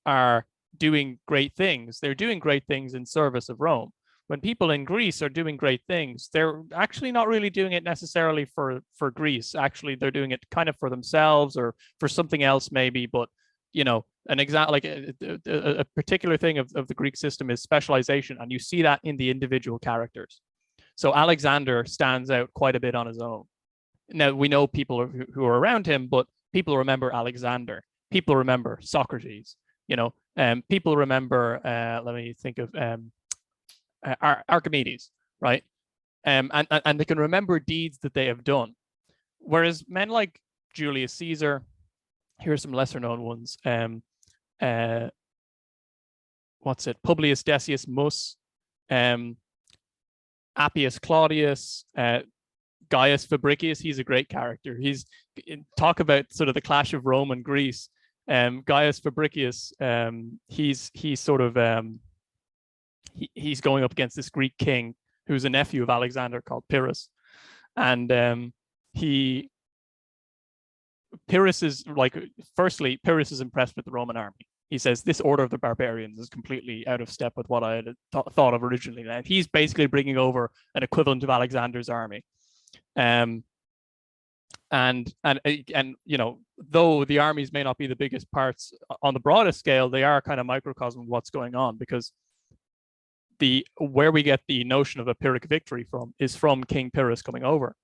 are doing great things, they're doing great things in service of Rome. When people in Greece are doing great things, they're actually not really doing it necessarily for Greece. Actually, they're doing it kind of for themselves or for something else maybe. But an example, like a particular thing of the Greek system is specialization, and you see that in the individual characters. So Alexander stands out quite a bit on his own. Now, we know people who are around him, but people remember Alexander. People remember Socrates. People remember, let me think of Archimedes, right? And they can remember deeds that they have done. Whereas men like Julius Caesar, here are some lesser known ones. Publius Decius Mus, Appius Claudius, Gaius Fabricius. He's a great character. He's talk about sort of the clash of Rome and Greece. Gaius Fabricius, he's going up against this Greek king who's a nephew of Alexander called Pyrrhus, and Pyrrhus is Pyrrhus is impressed with the Roman army. He says this order of the barbarians is completely out of step with what I had thought of originally. And he's basically bringing over an equivalent of Alexander's army. And though the armies may not be the biggest parts on the broadest scale, they are kind of microcosm of what's going on, because where we get the notion of a Pyrrhic victory from is from King Pyrrhus coming over.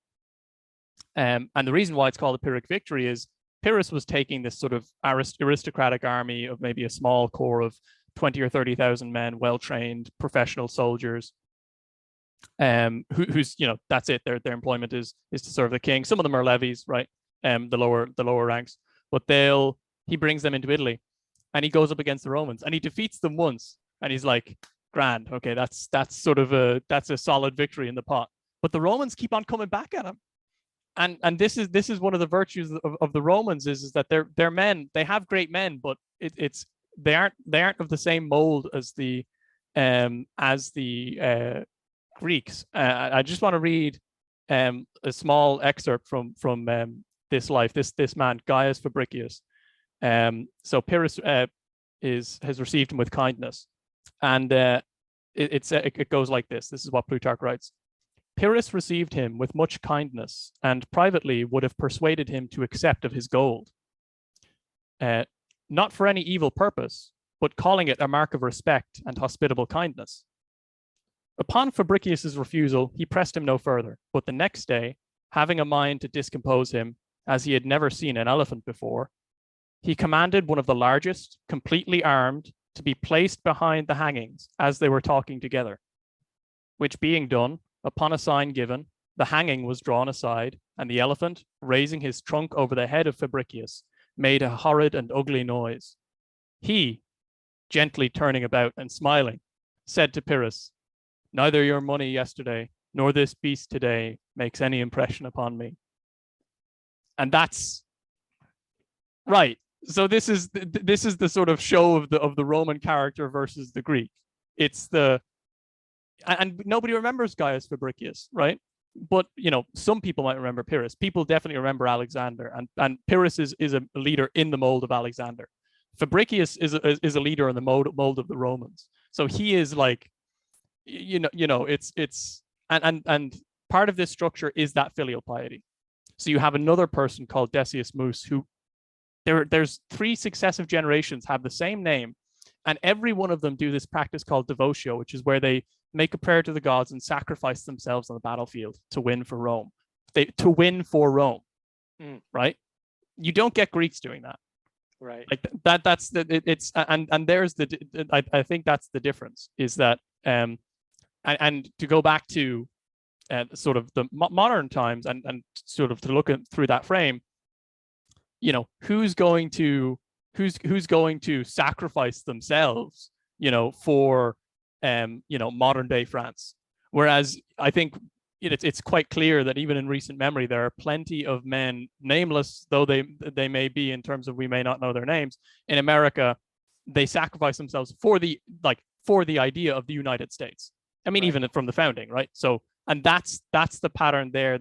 And the reason why it's called a Pyrrhic victory is Pyrrhus was taking this sort of aristocratic army of maybe a small corps of 20 or 30,000 men, well-trained professional soldiers, who's that's it. Their employment is to serve the king. Some of them are levies, right? The lower ranks, but he brings them into Italy, and he goes up against the Romans, and he defeats them once, and he's like, grand, okay, that's a solid victory in the pot. But the Romans keep on coming back at him. And this is one of the virtues of the Romans is that they're men. They have great men, but they aren't of the same mold as the Greeks. I just want to read a small excerpt from this life. This man Gaius Fabricius. So Pyrrhus has received him with kindness, and it goes like this. This is what Plutarch writes. Pyrrhus received him with much kindness, and privately would have persuaded him to accept of his gold, not for any evil purpose, but calling it a mark of respect and hospitable kindness. Upon Fabricius's refusal, he pressed him no further, but the next day, having a mind to discompose him, as he had never seen an elephant before, he commanded one of the largest, completely armed, to be placed behind the hangings as they were talking together, which being done, upon a sign given, the hanging was drawn aside, and the elephant, raising his trunk over the head of Fabricius, made a horrid and ugly noise. He, gently turning about and smiling, said to Pyrrhus, "Neither your money yesterday, nor this beast today makes any impression upon me." And that's right. So this is the sort of show of the Roman character versus the Greek. And nobody remembers Gaius Fabricius, right? But some people might remember Pyrrhus. People definitely remember Alexander, and Pyrrhus is a leader in the mold of Alexander. Fabricius is a leader in the mold of the Romans. So he is like, it's and part of this structure is that filial piety. So you have another person called Decius Mus, who there's 3 successive generations have the same name, and every one of them do this practice called devotio, which is where they make a prayer to the gods and sacrifice themselves on the battlefield to win for Rome. Right? You don't get Greeks doing that. Right. Like that's it's and there's I think that's the difference, is that and to go back to sort of the modern times and sort of to look at through that frame, who's going to sacrifice themselves, for modern day France. Whereas I think it's quite clear that even in recent memory, there are plenty of men, nameless though they may be in terms of we may not know their names, in America, they sacrifice themselves for the idea of the United States. I mean, right. Even from the founding, right? So, and that's the pattern there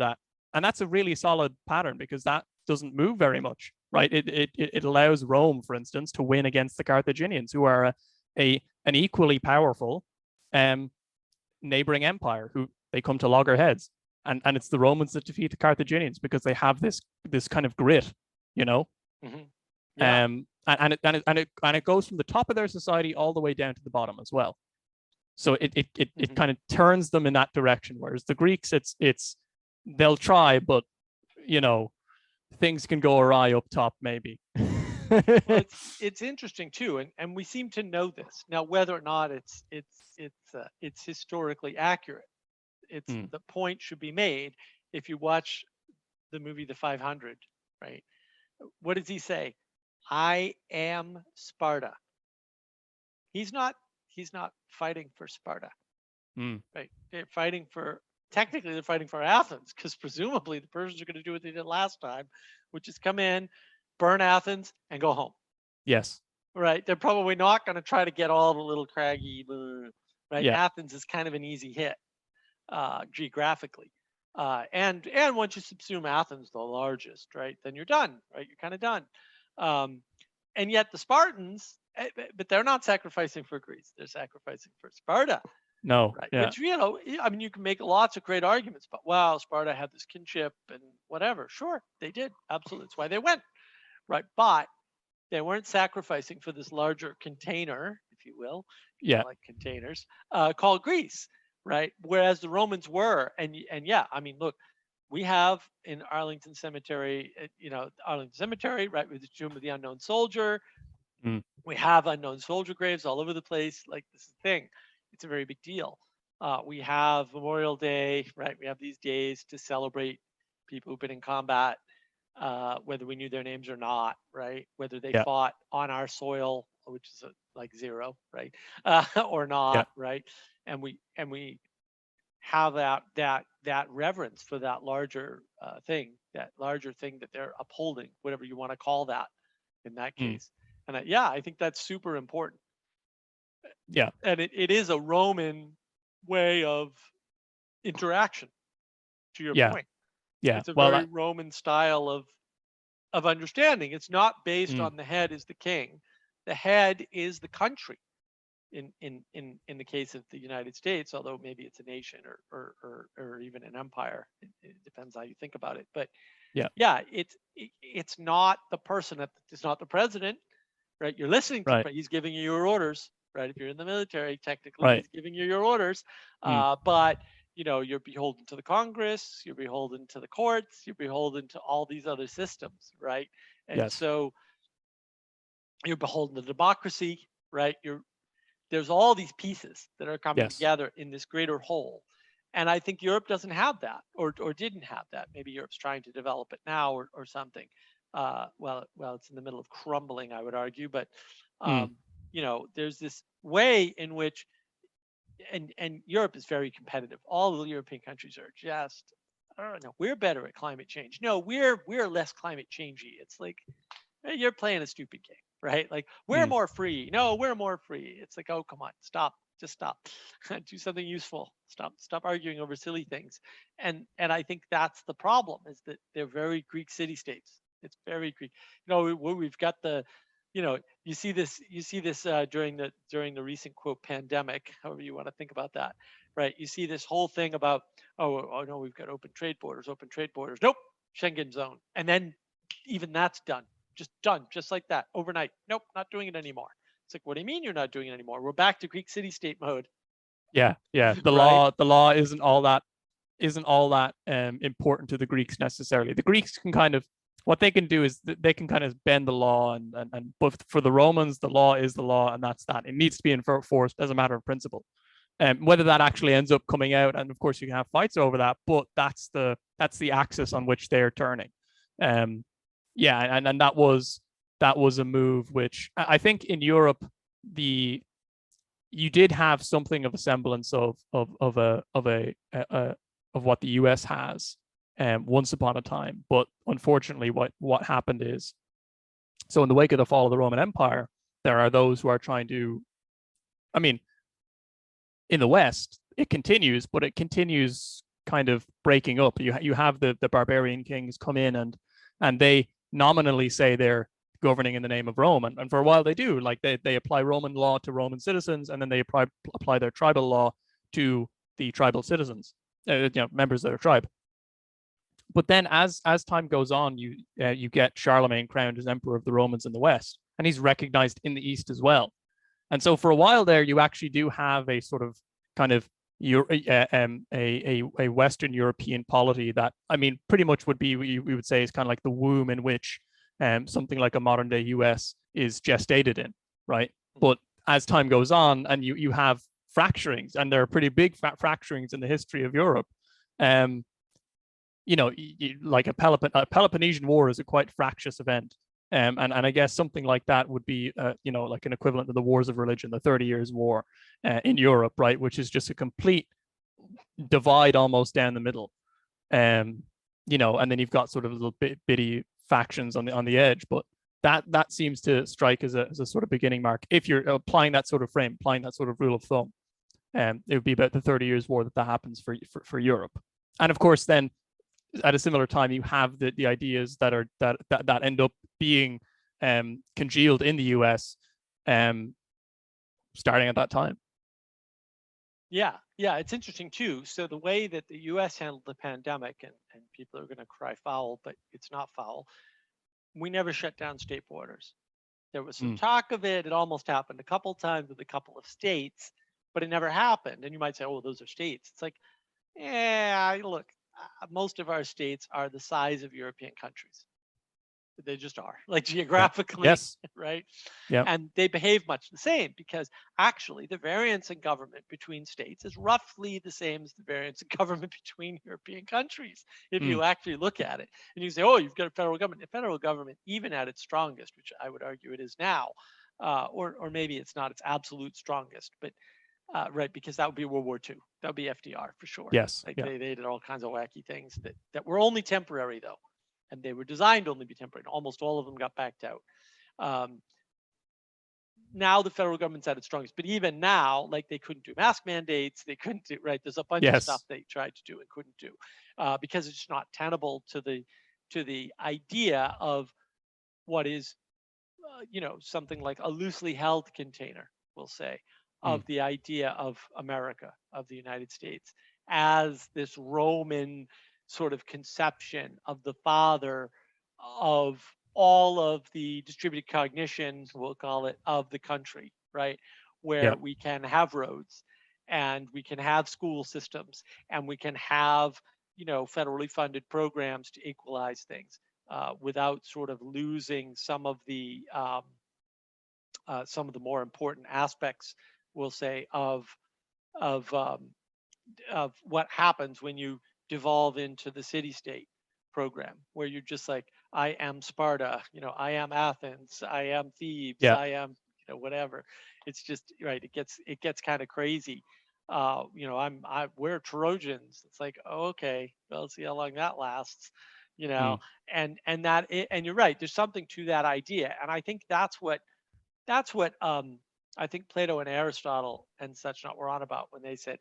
and that's a really solid pattern, because doesn't move very much, right? It allows Rome, for instance, to win against the Carthaginians, who are an equally powerful neighboring empire, who they come to loggerheads, and it's the Romans that defeat the Carthaginians because they have this kind of grit, you know. Mm-hmm. Yeah. And it goes from the top of their society all the way down to the bottom as well. So it kind of turns them in that direction. Whereas the Greeks, it's they'll try, but you know, things can go awry up top maybe. Well, it's interesting too, and we seem to know this now. Whether or not it's historically accurate, the point should be made. If you watch the movie The 500, right? What does he say? I am Sparta. He's not fighting for Sparta, right? They're fighting for, technically they're fighting for Athens, because presumably the Persians are going to do what they did last time, which is come in, burn Athens, and go home. Yes. Right. They're probably not going to try to get all the little craggy, right? Yeah. Athens is kind of an easy hit geographically. And once you subsume Athens, the largest, right, then you're done, right? You're kind of done. And yet the Spartans, but they're not sacrificing for Greece. They're sacrificing for Sparta. No. Right. Yeah. Which, you know, I mean, you can make lots of great arguments, but wow, Sparta had this kinship and whatever. Sure, they did. Absolutely. That's why they went. Right. But they weren't sacrificing for this larger container, if you will. Yeah. Like containers, called Greece. Right. Whereas the Romans were. And yeah, I mean, look, we have in Arlington Cemetery, Arlington Cemetery, right, with the tomb of the unknown soldier. We have unknown soldier graves all over the place. Like, this is the thing. It's a very big deal. We have Memorial Day, right? We have these days to celebrate people who've been in combat, whether we knew their names or not, right? Whether they fought on our soil, which is like zero, right? Or not, right? And we have that reverence for that larger thing that they're upholding, whatever you want to call that in that case. And I think that's super important. Yeah. And it is a Roman way of interaction, to your point. Yeah. It's a very Roman style of understanding. It's not based on the head is the king. The head is the country. In the case of the United States, although maybe it's a nation or even an empire, it depends how you think about it. But it's not the person. It's not the president, right? You're listening to him, he's giving you your orders, right? If you're in the military, technically he's giving you your orders. But you're beholden to the Congress, you're beholden to the courts, you're beholden to all these other systems, right? And so you're beholden to democracy, right? There's all these pieces that are coming together in this greater whole. And I think Europe doesn't have that, or didn't have that. Maybe Europe's trying to develop it now or something. Well, it's in the middle of crumbling, I would argue. But, there's this way in which, and Europe is very competitive. All the European countries are just, I don't know, we're better at climate change. No, we're less climate changey. It's like, you're playing a stupid game. Right? Like, we're more free. No, we're more free. It's like, oh, come on, stop. Just stop. Do something useful. Stop arguing over silly things. And I think that's the problem, is that they're very Greek city-states. It's very Greek. We've got the, you see this during the recent quote pandemic, however you want to think about that, right? You see this whole thing about, oh no, we've got open trade borders. Nope, Schengen zone. And then even that's done. Just done, just like that, overnight. Nope, not doing it anymore. It's like, what do you mean you're not doing it anymore? We're back to Greek city-state mode. Yeah. The law isn't all that important to the Greeks necessarily. The Greeks can kind of, what they can do is they can kind of bend the law, but for the Romans, the law is the law, and that's that. It needs to be enforced as a matter of principle. Whether that actually ends up coming out, and of course you can have fights over that, but that's the axis on which they're turning. And that was a move which I think in Europe you did have something of a semblance of what the US has once upon a time, but unfortunately what happened is, so in the wake of the fall of the Roman Empire, there are those who are trying to, I mean, in the West it continues, but it continues kind of breaking up. You have the barbarian kings come in and and they nominally say they're governing in the name of Rome, and for a while they do. Like they apply Roman law to Roman citizens, and then they apply their tribal law to the tribal citizens, members of their tribe. But then, as time goes on, you get Charlemagne crowned as emperor of the Romans in the West, and he's recognized in the East as well. And so, for a while there, you actually do have a sort of kind of a Western European polity that, I mean, pretty much would be, we would say, is kind of like the womb in which something like a modern day US is gestated in, right? But as time goes on, and you have fracturings, and there are pretty big fracturings in the history of Europe. Like a Peloponnesian War is a quite fractious event. And I guess something like that would be, like an equivalent to the Wars of Religion, the 30 Years' War in Europe, right? Which is just a complete divide almost down the middle. And then you've got sort of little bitty factions on the edge. But that seems to strike as a sort of beginning mark. If you're applying that sort of frame, applying that sort of rule of thumb, it would be about the 30 Years' War that happens for Europe. And of course, then at a similar time, you have the ideas that end up being congealed in the US, starting at that time. Yeah, it's interesting too. So the way that the US handled the pandemic, and people are going to cry foul, but it's not foul. We never shut down state borders. There was some talk of it. It almost happened a couple times with a couple of states, but it never happened. And you might say, oh, those are states. It's like, yeah, look, most of our states are the size of European countries. They just are, like, geographically, yes, right? Yeah, and they behave much the same, because actually the variance in government between states is roughly the same as the variance in government between European countries, if you actually look at it. And you say, oh, you've got a federal government. The federal government, even at its strongest, which I would argue it is now, or maybe it's not its absolute strongest, but right, because that would be World War II. That would be FDR for sure. yes, Like yeah. they did all kinds of wacky things that were only temporary, though, and they were designed to only be temporary. Almost all of them got backed out. Now the federal government's at its strongest, but even now, like, they couldn't do mask mandates. They couldn't do, right. There's a bunch of stuff they tried to do and couldn't do, because it's just not tenable to the idea of what is, something like a loosely held container, we'll say, of the idea of America, of the United States, as this Roman sort of conception of the father of all of the distributed cognition, we'll call it, of the country, right? Where we can have roads, and we can have school systems, and we can have, federally funded programs to equalize things, without sort of losing some of the more important aspects, we'll say, of what happens when you devolve into the city-state program, where you're just like, I am Sparta, I am Athens, I am Thebes, I am, whatever. It's just, right. It gets kind of crazy. We're Trojans. It's like, oh, okay, well, let's see how long that lasts, and you're right. There's something to that idea, and I think that's what I think Plato and Aristotle and such not were on about when they said,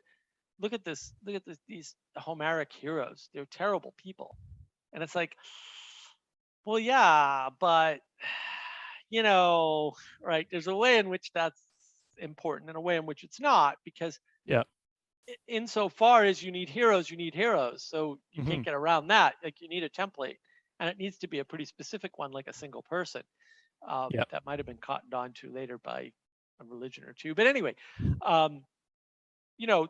look at these Homeric heroes. They're terrible people. And it's like, well, yeah, but right, there's a way in which that's important and a way in which it's not, because insofar as you need heroes, so you can't get around that. Like, you need a template, and it needs to be a pretty specific one, like a single person. That might have been cottoned on to later by a religion or two, but anyway,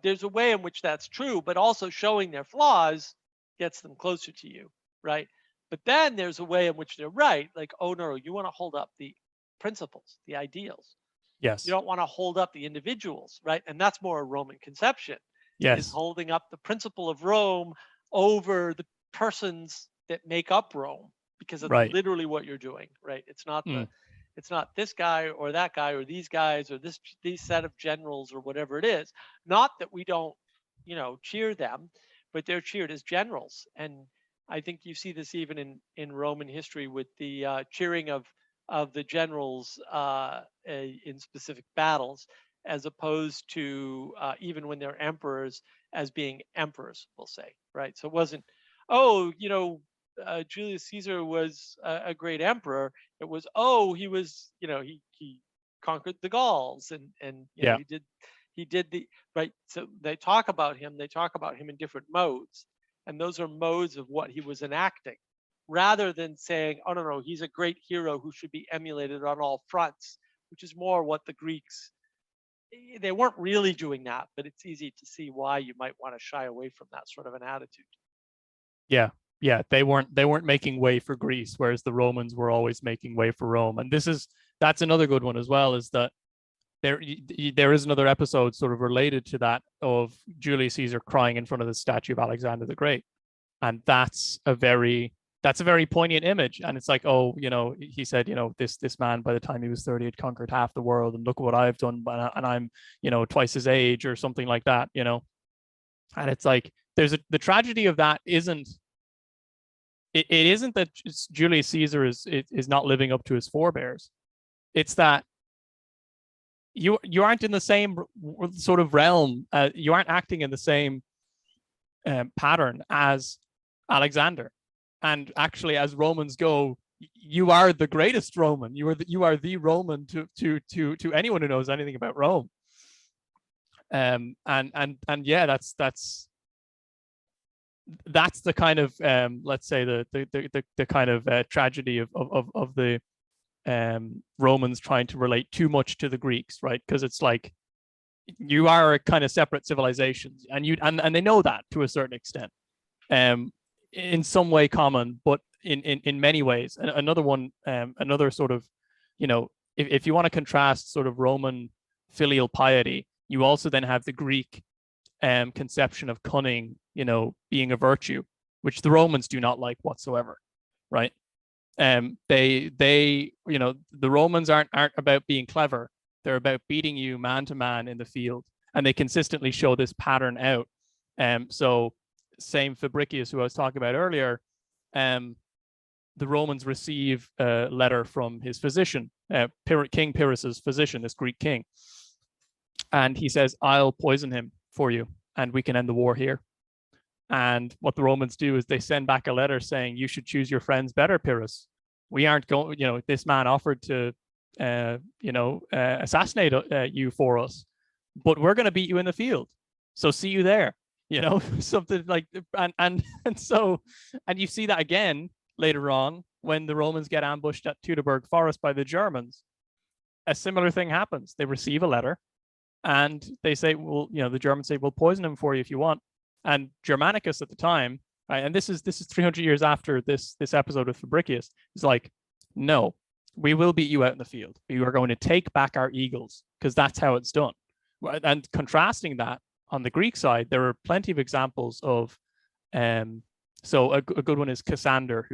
there's a way in which that's true, but also showing their flaws gets them closer to you, right? But then there's a way in which they're right, like, oh no, you want to hold up the principles, the ideals. Yes. You don't want to hold up the individuals, right? And that's more a Roman conception. Yes. Is holding up the principle of Rome over the persons that make up Rome, because that's literally what you're doing, right? It's not it's not this guy or that guy or these guys or these set of generals or whatever it is. Not that we don't, cheer them, but they're cheered as generals. And I think you see this even in Roman history with the cheering of the generals in specific battles, as opposed to even when they're emperors, as being emperors, we'll say, right? So it wasn't, oh, Julius Caesar was a great emperor. It was, oh, he was, he conquered the Gauls, and Yeah. he did the right. So they talk about him. They talk about him in different modes, and those are modes of what he was enacting, rather than saying, oh no, he's a great hero who should be emulated on all fronts, which is more what the Greeks. They weren't really doing that, but it's easy to see why you might want to shy away from that sort of an attitude. Yeah. Yeah. They weren't making way for Greece, whereas the Romans were always making way for Rome. And that's another good one as well, is that there is another episode sort of related to that of Julius Caesar crying in front of the statue of Alexander the Great. And that's a very poignant image. And it's like, oh, he said, this man, by the time he was 30, had conquered half the world, and look what I've done, and I'm, twice his age or something like that, And it's like, the tragedy of that isn't, it isn't that Julius Caesar is not living up to his forebears. It's that you aren't in the same sort of realm. You aren't acting in the same pattern as Alexander. And actually, as Romans go, you are the greatest Roman. You are the Roman to anyone who knows anything about Rome. And yeah, that's the kind of let's say the kind of tragedy of the Romans trying to relate too much to the Greeks, right? Because it's like, you are a kind of separate civilizations, and they know that to a certain extent, in some way common, but in many ways. And another sort of, if you want to contrast sort of Roman filial piety, you also then have the Greek conception of cunning, being a virtue, which the Romans do not like whatsoever, right? The Romans aren't about being clever. They're about beating you man to man in the field, and they consistently show this pattern out. So same Fabricius, who I was talking about earlier, the Romans receive a letter from his physician, King Pyrrhus's physician, this Greek king, and he says, "I'll poison him for you, and we can end the war here." And what the Romans do is they send back a letter saying, "You should choose your friends better, Pyrrhus. We aren't going, this man offered to, assassinate you for us, but we're going to beat you in the field. So see you there." Something like, and so, and you see that again later on when the Romans get ambushed at Teutoburg Forest by the Germans. A similar thing happens. They receive a letter, and they say, well, the Germans say, "We'll poison him for you if you want." And Germanicus at the time, right, and this is 300 years after this episode with Fabricius, is like, "No, we will beat you out in the field. We are going to take back our eagles, because that's how it's done." And contrasting that, on the Greek side, there are plenty of examples of, so a good one is Cassander,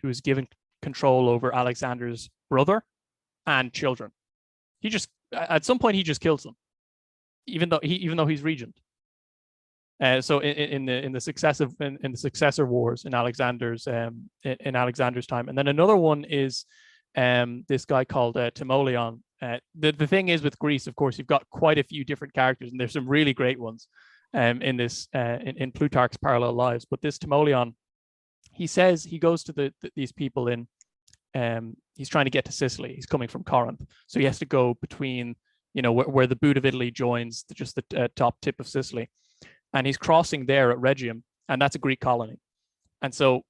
who's given control over Alexander's brother and children. He just, at some point, he just kills them, even though he's regent. So in the successor wars in Alexander's time, and then another one is this guy called Timoleon. The thing is with Greece, of course, you've got quite a few different characters, and there's some really great ones in this in Plutarch's Parallel Lives. But this Timoleon, he says he goes to these people in, he's trying to get to Sicily. He's coming from Corinth, so he has to go between, where the boot of Italy joins just the top tip of Sicily. And he's crossing there at Rhegium, and that's a Greek colony. And so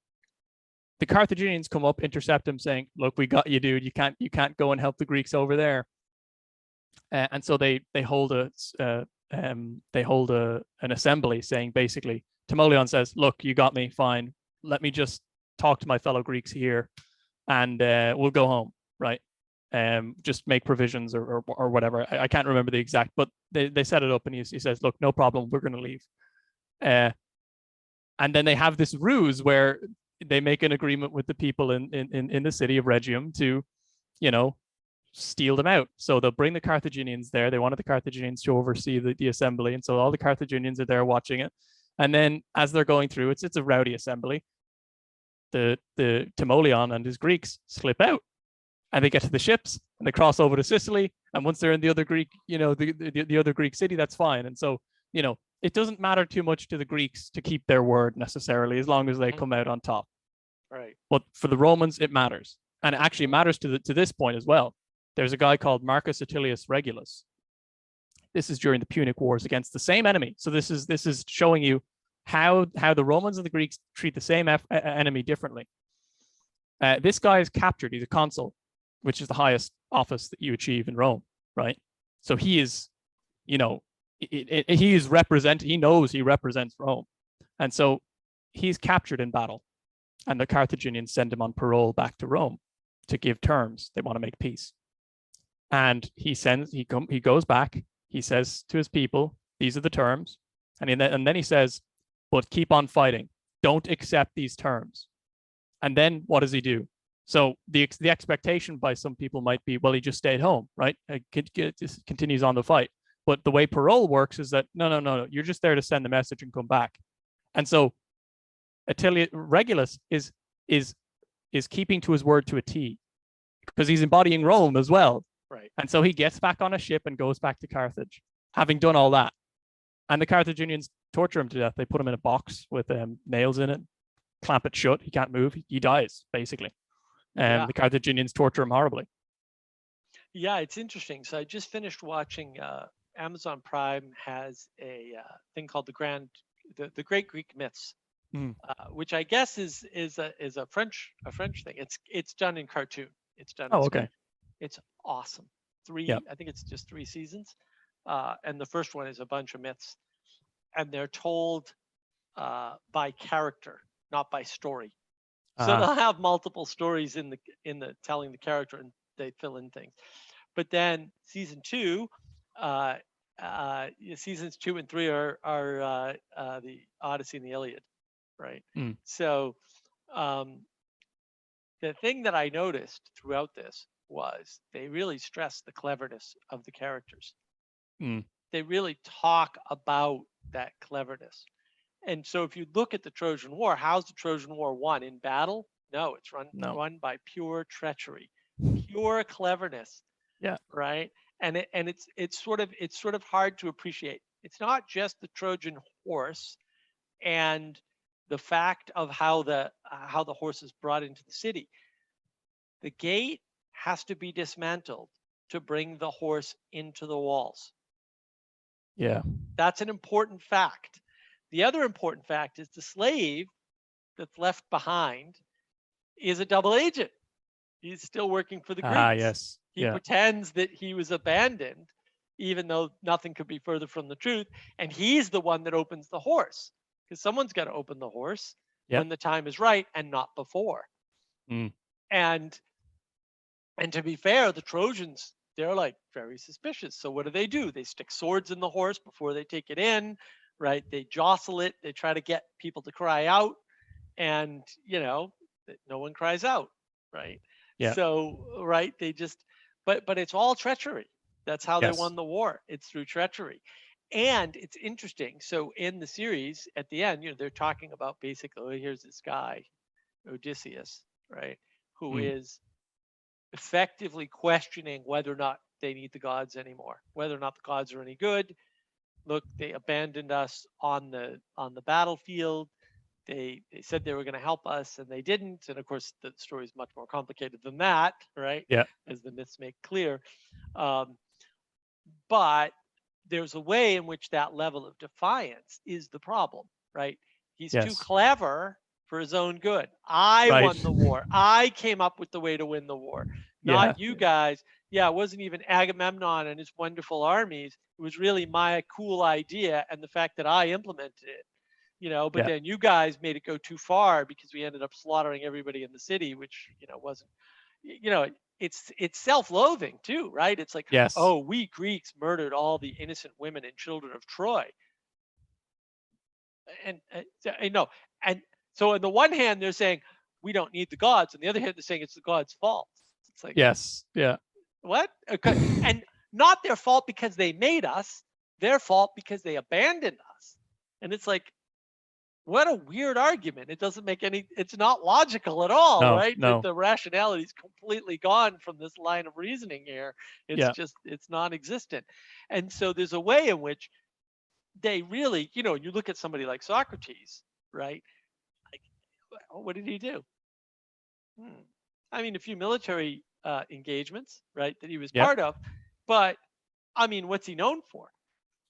the Carthaginians come up, intercept him, saying, "Look, we got you, dude. You can't go and help the Greeks over there." And so they hold an assembly, saying, basically, Timoleon says, "Look, you got me, fine. Let me just talk to my fellow Greeks here, and we'll go home, right? Just make provisions or whatever." I can't remember the exact, but they set it up, and he says, "Look, no problem, we're going to leave." And then they have this ruse where they make an agreement with the people in the city of Rhegium to, steal them out. So they'll bring the Carthaginians there. They wanted the Carthaginians to oversee the assembly, and so all the Carthaginians are there watching it. And then as they're going through, it's a rowdy assembly. The Timoleon and his Greeks slip out, and they get to the ships, and they cross over to Sicily. And once they're in the other Greek, the other Greek city, that's fine. And so, it doesn't matter too much to the Greeks to keep their word necessarily, as long as they come out on top. Right. But for the Romans, it matters, and it actually matters to this point as well. There's a guy called Marcus Attilius Regulus. This is during the Punic Wars against the same enemy. So this is showing you how the Romans and the Greeks treat the same enemy differently. This guy is captured. He's a consul, which is the highest office that you achieve in Rome, right? So he is, he is represent. He knows he represents Rome, and so he's captured in battle, and the Carthaginians send him on parole back to Rome to give terms. They want to make peace, and he goes back. He says to his people, "These are the terms," and then he says, "But keep on fighting. Don't accept these terms." And then what does he do? So the expectation by some people might be, well, he just stayed home, right? Just continues on the fight. But the way parole works is that no, you're just there to send the message and come back. And so Regulus is keeping to his word to a T, because he's embodying Rome as well. Right. And so he gets back on a ship and goes back to Carthage, having done all that. And the Carthaginians torture him to death. They put him in a box with nails in it, clamp it shut. He can't move. He dies, basically. And the Carthaginians torture him horribly. Yeah, it's interesting. So I just finished watching. Amazon Prime has a thing called the Great Greek Myths, which I guess is a French thing. It's done in cartoon. It's done. Oh, okay. It's awesome. I think it's just 3 seasons, and the first one is a bunch of myths, and they're told by character, not by story. So they'll have multiple stories in the telling the character, and they fill in things. But then seasons 2 and 3 are the Odyssey and the Iliad, right? So the thing that I noticed throughout this was they really stress the cleverness of the characters. They really talk about that cleverness. And so if you look at the Trojan War, how's the Trojan War won? In battle? No, it's run by pure treachery, pure cleverness. Yeah. Right. And it's sort of hard to appreciate. It's not just the Trojan horse and the fact of how the horse is brought into the city. The gate has to be dismantled to bring the horse into the walls. Yeah. That's an important fact. The other important fact is the slave that's left behind is a double agent. He's still working for the Greeks. Yes. He pretends that he was abandoned, even though nothing could be further from the truth. And he's the one that opens the horse, because someone's got to open the horse when the time is right and not before. And to be fair, the Trojans, they're like very suspicious. So what do? They stick swords in the horse before they take it in, right? They jostle it. They try to get people to cry out, and no one cries out, right? Yeah. So right, they just, but it's all treachery. That's how they won the war. It's through treachery. And it's interesting. So in the series, at the end, they're talking about basically, here's this guy, Odysseus, right, who is effectively questioning whether or not they need the gods anymore, whether or not the gods are any good. Look, they abandoned us on the battlefield. They said they were going to help us, and they didn't. And of course, the story is much more complicated than that, right? Yeah. As the myths make clear. But there's a way in which that level of defiance is the problem, right? He's too clever for his own good. I won the war. I came up with the way to win the war, not you guys. Yeah, it wasn't even Agamemnon and his wonderful armies. It was really my cool idea and the fact that I implemented it. But then you guys made it go too far because we ended up slaughtering everybody in the city, which wasn't. It's self-loathing too, right? It's like, oh, we Greeks murdered all the innocent women and children of Troy. And I know. And so on the one hand, they're saying we don't need the gods. On the other hand, they're saying it's the gods' fault. It's like, what? And not their fault because they made us, their fault because they abandoned us. And it's like, what a weird argument. It doesn't make it's not logical at all, right? No. The rationality is completely gone from this line of reasoning here. It's just, it's non-existent. And so there's a way in which they really, you look at somebody like Socrates, right? Like, what did he do? I mean, a few military engagements, right, that he was Yep. part of. But I mean, what's he known for?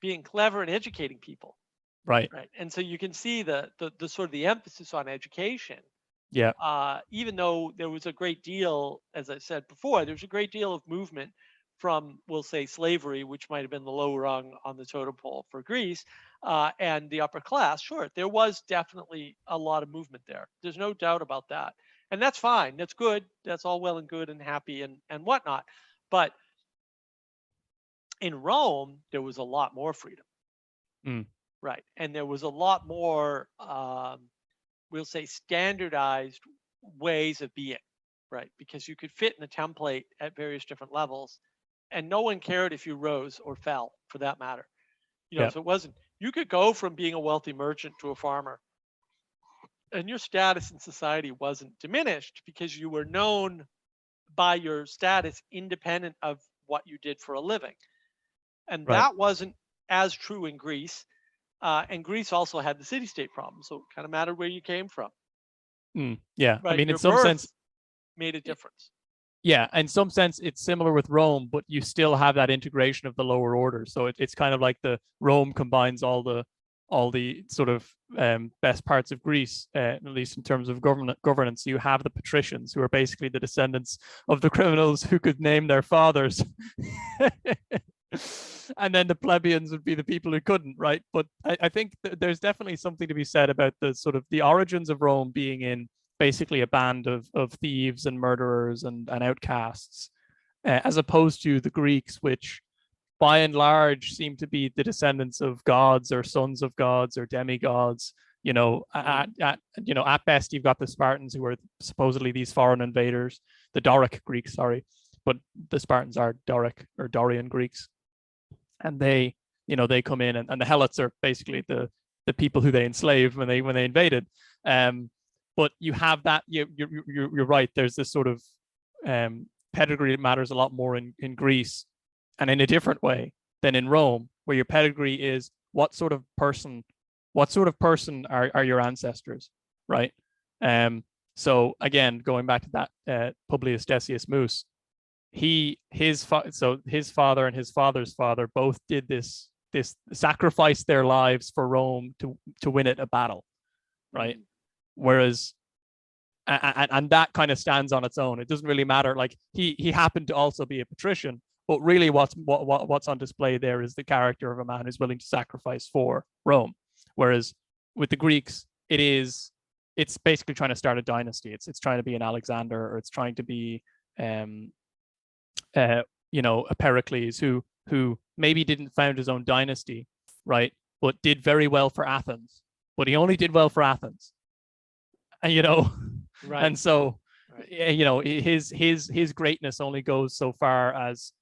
Being clever and educating people, Right. right? And so you can see the sort of the emphasis on education. Yeah. Even though there was a great deal, as I said before, there's a great deal of movement from, we'll say, slavery, which might have been the low rung on the totem pole for Greece, and the upper class. Sure, there was definitely a lot of movement there. There's no doubt about that. And that's fine. That's good. That's all well and good and happy and whatnot. But in Rome, there was a lot more freedom, Mm. right? And there was a lot more, we'll say, standardized ways of being, right? Because you could fit in a template at various different levels, and no one cared if you rose or fell, for that matter. Yeah. So it wasn't. You could go from being a wealthy merchant to a farmer, and your status in society wasn't diminished because you were known by your status independent of what you did for a living. And Right. that wasn't as true in Greece. And Greece also had the city state problem. So it kind of mattered where you came from, Yeah. I right? mean, in Your some sense, birth made a difference. yeah, in some sense, it's similar with Rome, but you still have that integration of the lower order. So it's kind of like the Rome combines all the sort of best parts of Greece, at least in terms of governance. You have the patricians, who are basically the descendants of the criminals who could name their fathers. And then the plebeians would be the people who couldn't, right? But I think there's definitely something to be said about the sort of the origins of Rome being in basically a band of thieves and murderers and outcasts, as opposed to the Greeks, which by and large seem to be the descendants of gods or sons of gods or demigods. At best, you've got the Spartans, who are supposedly these foreign invaders, the Doric Greeks, sorry, but the Spartans are Doric or Dorian Greeks, and they come in, and the Helots are basically the people who they enslaved when they invaded. But you have that, you're right. There's this sort of pedigree that matters a lot more in Greece, and in a different way than in Rome, where your pedigree is what sort of person are your ancestors, right? So again, going back to that Publius Decius Mus, his father and his father's father both did this sacrificed their lives for Rome to win it a battle, right? Whereas and that kind of stands on its own. It doesn't really matter. Like he happened to also be a patrician, but really what's on display there is the character of a man who's willing to sacrifice for Rome. Whereas with the Greeks, it's basically trying to start a dynasty. It's trying to be an Alexander, or it's trying to be a Pericles who maybe didn't found his own dynasty, right? But did very well for Athens. But he only did well for Athens. And Right. And so Right. his greatness only goes so far as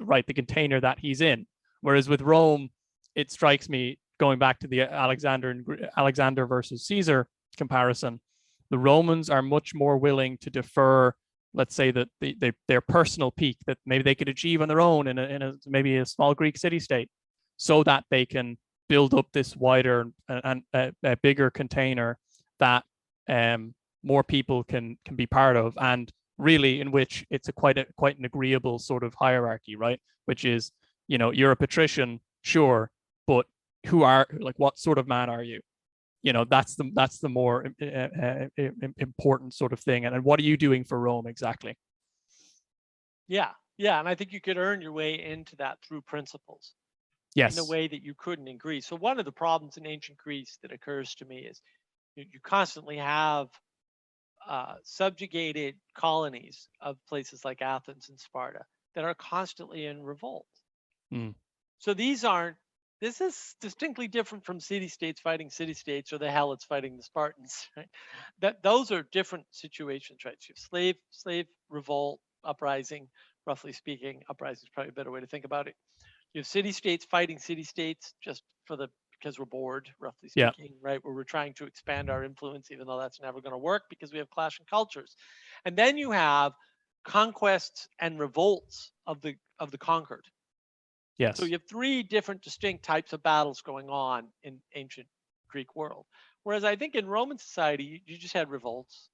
right, the container that he's in. Whereas with Rome, it strikes me, going back to the Alexander versus Caesar comparison, the Romans are much more willing to defer, let's say, that their personal peak that maybe they could achieve on their own in a maybe a small Greek city-state, so that they can build up this wider and a bigger container that more people can be part of, and really in which it's quite an agreeable sort of hierarchy, right? Which is, you're a patrician, sure, but what sort of man are you? That's the more important sort of thing. And what are you doing for Rome exactly? Yeah. And I think you could earn your way into that through principles in a Yes. way that you couldn't in Greece. So one of the problems in ancient Greece that occurs to me is you constantly have subjugated colonies of places like Athens and Sparta that are constantly in revolt. Mm. So this is distinctly different from city-states fighting city-states or the Helots fighting the Spartans, right? Those are different situations, right? So you have slave revolt, uprising, roughly speaking. Uprising is probably a better way to think about it. You have city-states fighting city-states just because we're bored, roughly Yeah. speaking, right? Where we're trying to expand our influence, even though that's never going to work because we have clashing cultures. And then you have conquests and revolts of the conquered. So Yes. you have three different distinct types of battles going on in ancient Greek world. Whereas I think in Roman society, you just had revolts.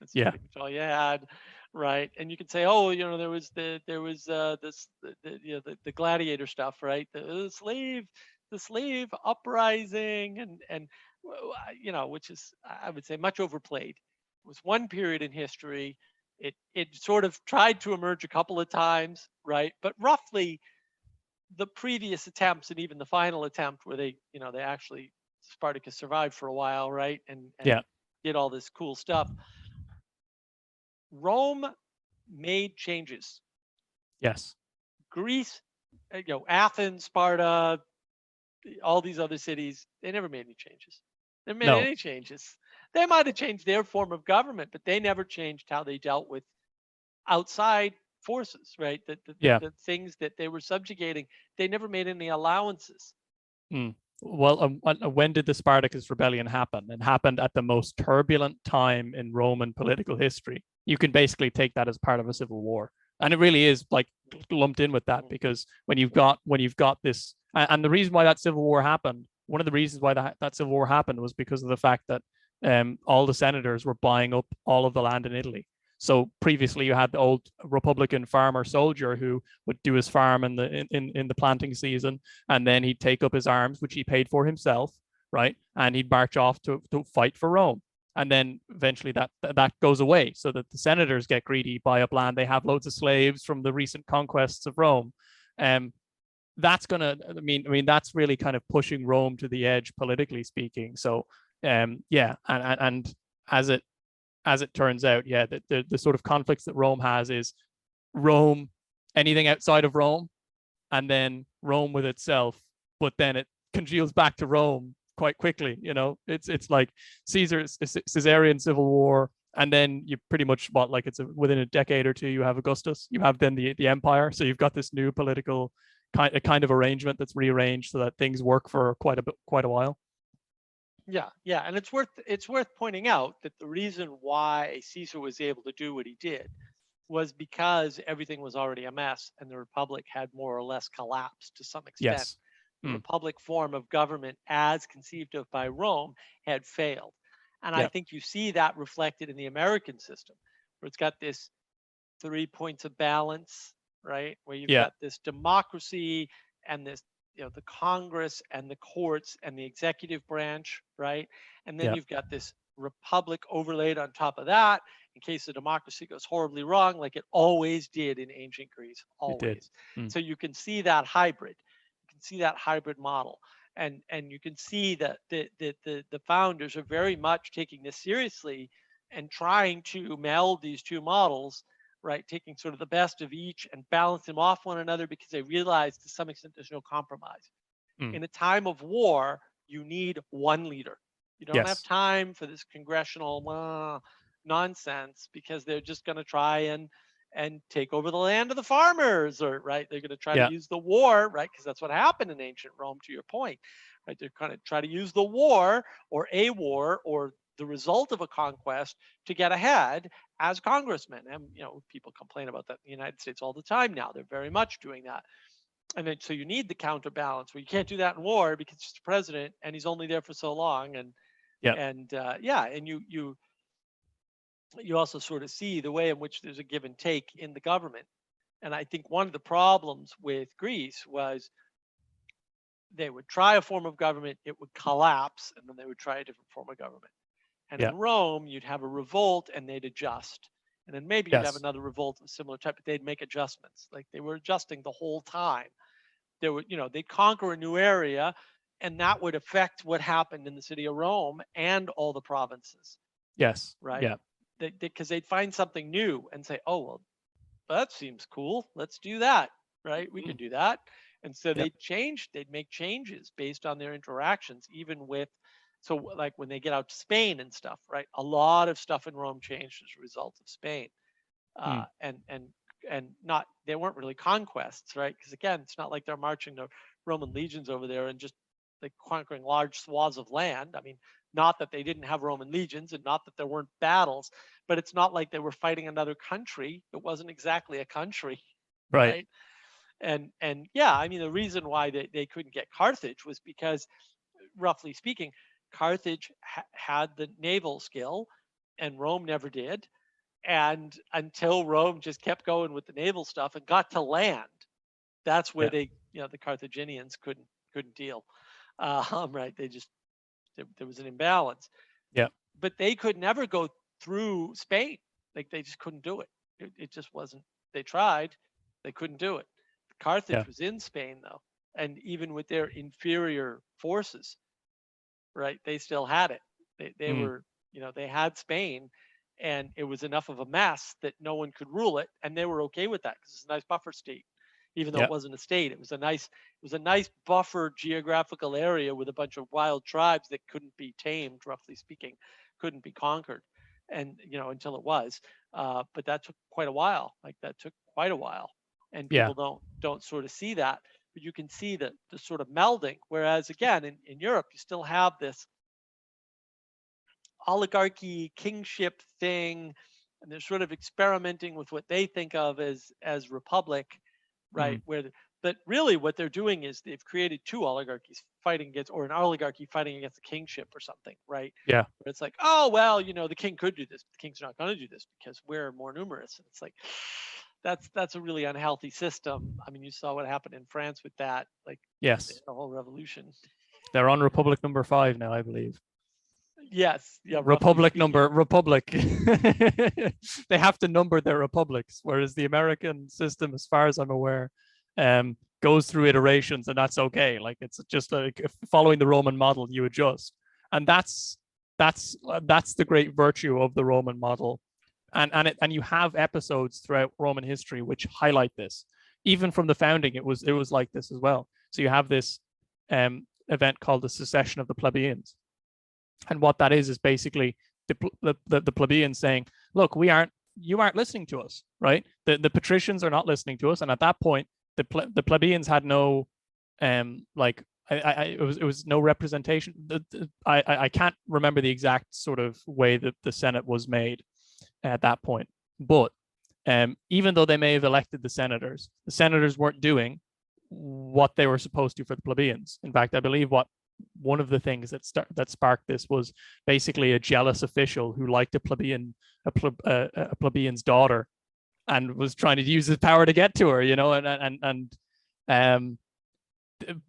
That's Yeah. pretty much all you had, right? And you could say, oh, there was the gladiator stuff, right? The slave uprising, and which is, I would say, much overplayed. It was one period in history. It sort of tried to emerge a couple of times, right? But roughly the previous attempts and even the final attempt where they actually Spartacus survived for a while, right? And Yeah. did all this cool stuff. Rome made changes. Yes. Greece, Athens, Sparta, all these other cities, they never made any changes. They never made No. any changes. They might have changed their form of government, but they never changed how they dealt with outside forces, right? Yeah. The things that they were subjugating, they never made any allowances. Mm. Well, when did the Spartacus rebellion happen? It happened at the most turbulent time in Roman political history. You can basically take that as part of a civil war, and it really is like lumped in with that, because when you've got this, and the reason why that civil war happened, one of the reasons why that civil war happened was because of the fact that all the senators were buying up all of the land in Italy. So previously, you had the old Republican farmer soldier who would do his farm in the planting season, and then he'd take up his arms, which he paid for himself, right? And he'd march off to fight for Rome. And then eventually that goes away, so that the senators get greedy, buy up land. They have loads of slaves from the recent conquests of Rome. That's gonna, I mean, that's really kind of pushing Rome to the edge, politically speaking. So, yeah, and as it turns out, yeah, the sort of conflicts that Rome has is Rome, anything outside of Rome, and then Rome with itself, but then it congeals back to Rome quite quickly. It's like Caesarian civil war, and then you pretty much within a decade or two you have Augustus, you have then the empire. So you've got this new political kind of arrangement that's rearranged so that things work for quite a while. Yeah, and it's worth pointing out that the reason why Caesar was able to do what he did was because everything was already a mess and the republic had more or less collapsed to some extent. Yes. The republic form of government, as conceived of by Rome, had failed. And I think you see that reflected in the American system, where it's got this 3 points of balance, right? Where you've got this democracy and this, the Congress and the courts and the executive branch, right? And then you've got this republic overlaid on top of that, in case the democracy goes horribly wrong, like it always did in ancient Greece, always. So you can see that hybrid. You can see that hybrid model. And you can see that the founders are very much taking this seriously and trying to meld these two models, right? Taking sort of the best of each and balance them off one another, because they realize to some extent there's no compromise. In a time of war, you need one leader. You don't have time for this congressional nonsense, because they're just going to try and take over the land of the farmers, or right, they're going to try to use the war, right? Because that's what happened in ancient Rome, to your point, right? They're going to try to use the war or the result of a conquest to get ahead as congressmen. And people complain about that in the United States all the time now. They're very much doing that. And then so you need the counterbalance, where you can't do that in war because it's the president and he's only there for so long. And you also sort of see the way in which there's a give and take in the government. And I think one of the problems with Greece was they would try a form of government, it would collapse, and then they would try a different form of government. And in Rome, you'd have a revolt and they'd adjust. And then maybe you'd have another revolt of a similar type, but they'd make adjustments. Like they were adjusting the whole time. They would, they'd conquer a new area, and that would affect what happened in the city of Rome and all the provinces. Yes. Right. Yeah. Because they'd find something new and say, oh, well, that seems cool. Let's do that. Right. We could do that. And so they'd make changes based on their interactions, even with, so like when they get out to Spain and stuff, right? A lot of stuff in Rome changed as a result of Spain. And not, they weren't really conquests, right? Because again, it's not like they're marching the Roman legions over there and just like conquering large swaths of land. I mean, not that they didn't have Roman legions and not that there weren't battles, but it's not like they were fighting another country. It wasn't exactly a country, right? And yeah, I mean, the reason why they couldn't get Carthage was because, roughly speaking, Carthage had the naval skill, and Rome never did. And until Rome just kept going with the naval stuff and got to land, that's where Yeah. the Carthaginians couldn't deal. Right? There was an imbalance. Yeah. But they could never go through Spain. Like they just couldn't do it. It just wasn't. They tried, they couldn't do it. Carthage Yeah. was in Spain though, and even with their inferior forces, right? They still had it. They were, they had Spain, and it was enough of a mess that no one could rule it, and they were okay with that because it's a nice buffer state. Even though Yeah. it wasn't a state, it was a nice buffer geographical area with a bunch of wild tribes that couldn't be tamed, roughly speaking, couldn't be conquered, and until it was. But that took quite a while. Like that took quite a while, and Yeah. people don't sort of see that. But you can see the sort of melding. Whereas again, in Europe, you still have this oligarchy kingship thing, and they're sort of experimenting with what they think of as republic, right? But really what they're doing is they've created two oligarchies fighting against, or an oligarchy fighting against the kingship or something, right? Yeah. Where it's like, oh well, the king could do this, but the king's not going to do this because we're more numerous. And it's like that's a really unhealthy system. I mean, you saw what happened in France with that, like Yes. the whole revolution. They're on Republic number 5 now, I believe. Yes, yeah. Republic. They have to number their republics, whereas the American system, as far as I'm aware, goes through iterations, and that's okay. Like it's just like following the Roman model, you adjust, and that's the great virtue of the Roman model, and you have episodes throughout Roman history which highlight this. Even from the founding, it was like this as well. So you have this event called the Secession of the Plebeians. And what that is basically the plebeians saying, look, you aren't listening to us, right? The patricians are not listening to us. And at that point, the plebeians had no, it was no representation. I can't remember the exact sort of way that the Senate was made at that point. But even though they may have elected the senators weren't doing what they were supposed to for the plebeians. In fact, I believe one of the things that sparked this was basically a jealous official who liked a plebeian's daughter and was trying to use his power to get to her,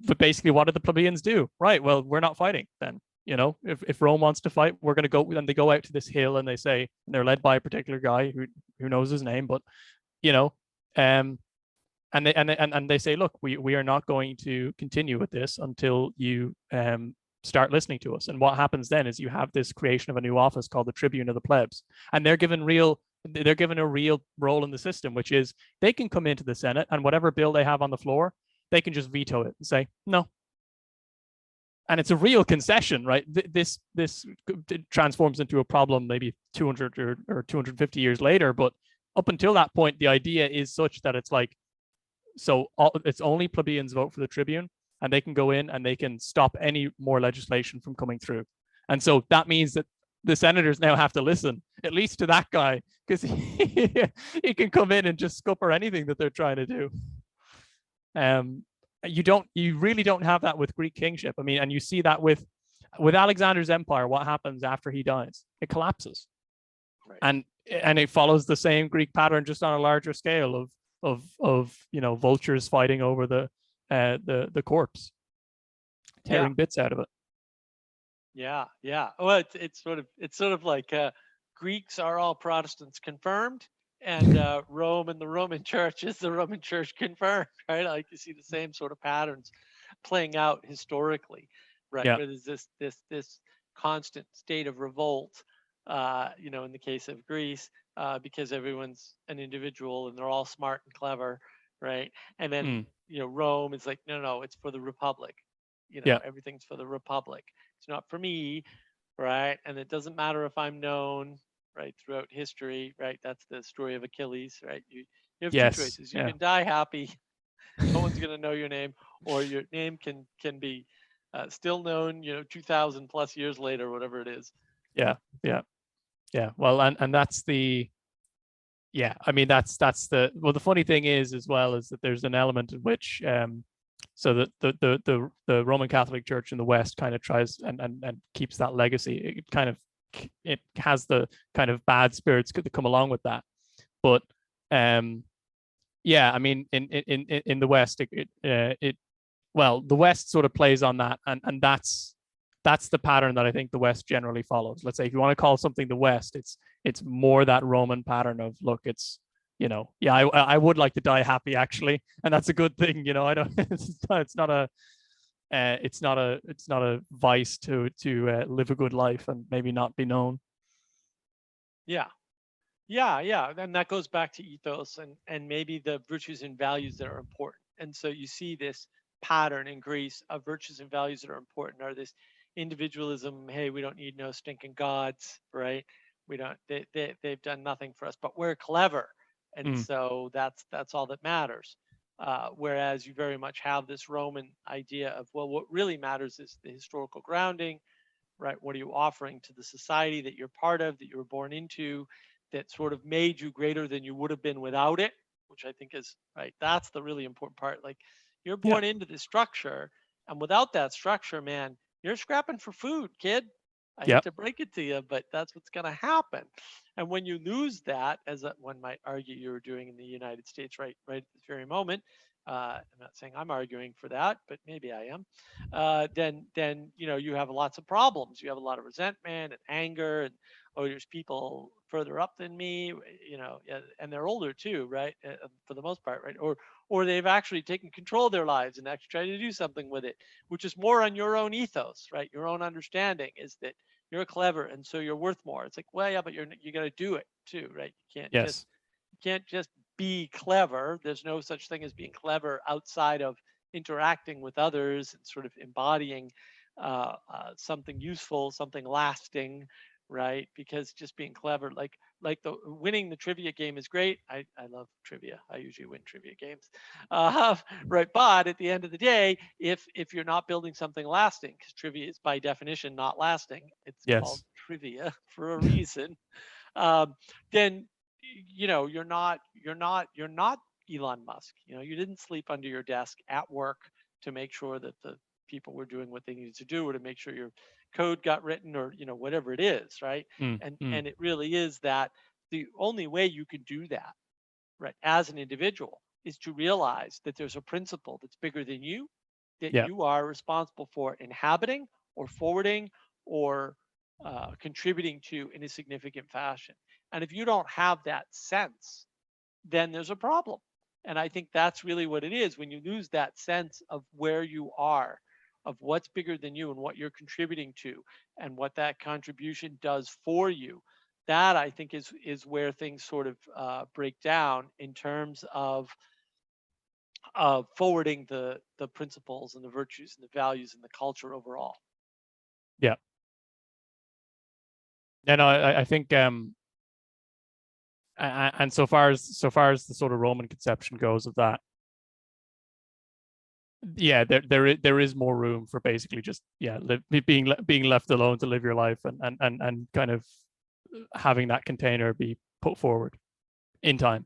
but basically what did the plebeians do? Right, well, we're not fighting then. If Rome wants to fight, we're going to go. And they go out to this hill and they say, and they're led by a particular guy who knows his name, but and they say, look, we are not going to continue with this until you start listening to us. And what happens then is you have this creation of a new office called the Tribune of the Plebs, and they're given a real role in the system, which is they can come into the Senate and whatever bill they have on the floor, they can just veto it and say no. And it's a real concession, right? This transforms into a problem maybe 200 or 250 years later, but up until that point, the idea is such that it's like, so it's only plebeians vote for the Tribune, and they can go in and they can stop any more legislation from coming through. And so that means that the senators now have to listen, at least to that guy, because he can come in and just scupper anything that they're trying to do. You really don't have that with Greek kingship. I mean, and you see that with Alexander's empire. What happens after he dies? It collapses, right. And it follows the same Greek pattern, just on a larger scale of vultures fighting over the corpse, tearing bits out of it. Yeah. Well, it's sort of like Greeks are all Protestants confirmed, and Rome and the Roman Church is the Roman Church confirmed, right? Like you see the same sort of patterns playing out historically, right? Yeah. Where there's this constant state of revolt, in the case of Greece, because everyone's an individual and they're all smart and clever, right? And then Rome is like, no, it's for the Republic. Everything's for the Republic. It's not for me, right? And it doesn't matter if I'm known, right, throughout history, right? That's the story of Achilles, right? You have two choices. You can die happy, no one's gonna know your name, or your name can be still known, 2,000 plus years later, whatever it is. Yeah. Well, and that's the, I mean, that's the, well, the funny thing is as well is that there's an element in which so that the Roman Catholic Church in the West kind of tries and keeps that legacy. It kind of it has the kind of bad spirits that come along with that. But yeah, I mean, in the West, well, the West sort of plays on that, and that's the pattern that I think the West generally follows. Let's say if you want to call something the West, it's more that Roman pattern of, look, it's, yeah, I would like to die happy, actually, and that's a good thing. I don't. It's not a it's not a vice to live a good life and maybe not be known. Yeah. Yeah. And that goes back to ethos and maybe the virtues and values that are important. And so you see this pattern in Greece of virtues and values that are important are this individualism. Hey, we don't need no stinking gods, right? We don't. They've done nothing for us, but we're clever, and so that's all that matters. Whereas you very much have this Roman idea of, well, what really matters is the historical grounding, right? What are you offering to the society that you're part of, that you were born into, that sort of made you greater than you would have been without it, which I think is right. That's the really important part. Like, you're Yeah. born into this structure, and without that structure, man, you're scrapping for food, kid. I hate Yep. to break it to you, but that's what's going to happen. And when you lose that, as one might argue you were doing in the United States right at this very moment, I'm not saying I'm arguing for that, but maybe I am. Then you have lots of problems. You have a lot of resentment and anger, and oh, there's people further up than me, and they're older too, right? For the most part, right? Or they've actually taken control of their lives and actually tried to do something with it, which is more on your own ethos, right? Your own understanding is that you're clever and so you're worth more. It's like, well, yeah, but you got to do it too, right? Yes. You can't just be clever. There's no such thing as being clever outside of interacting with others and sort of embodying something useful, something lasting, right? Because just being clever, like the winning the trivia game is great. I love trivia. I usually win trivia games, right? But at the end of the day, if you're not building something lasting, because trivia is by definition not lasting, it's called Yes. trivia for a reason. Then you're not Elon Musk. You didn't sleep under your desk at work to make sure that the people were doing what they needed to do, or to make sure your code got written, or whatever it is, right? And it really is that the only way you can do that, right, as an individual, is to realize that there's a principle that's bigger than you, that Yeah. you are responsible for inhabiting or forwarding or contributing to in a significant fashion. And if you don't have that sense, then there's a problem. And I think that's really what it is. When you lose that sense of where you are, of what's bigger than you and what you're contributing to, and what that contribution does for you, that I think is where things sort of break down in terms of forwarding the principles and the virtues and the values and the culture overall. Yeah. Yeah, no, I think and so far as the sort of Roman conception goes of that, yeah, there is more room for basically just, yeah, being left alone to live your life, and kind of having that container be put forward in time.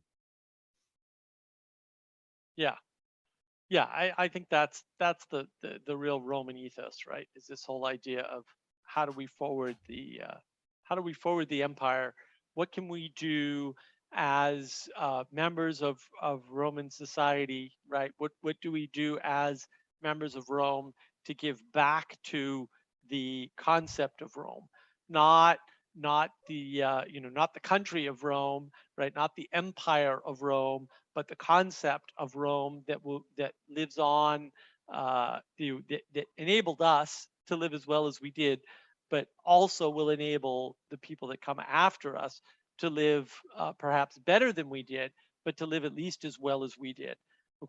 Yeah. I think that's the real Roman ethos, right? Is this whole idea of how do we forward the empire? What can we do as members of Roman society, right? What do we do as members of Rome to give back to the concept of Rome, not not the country of Rome, right? Not the empire of Rome, but the concept of Rome that lives on, that enabled us to live as well as we did, but also will enable the people that come after us to live perhaps better than we did, but to live at least as well as we did.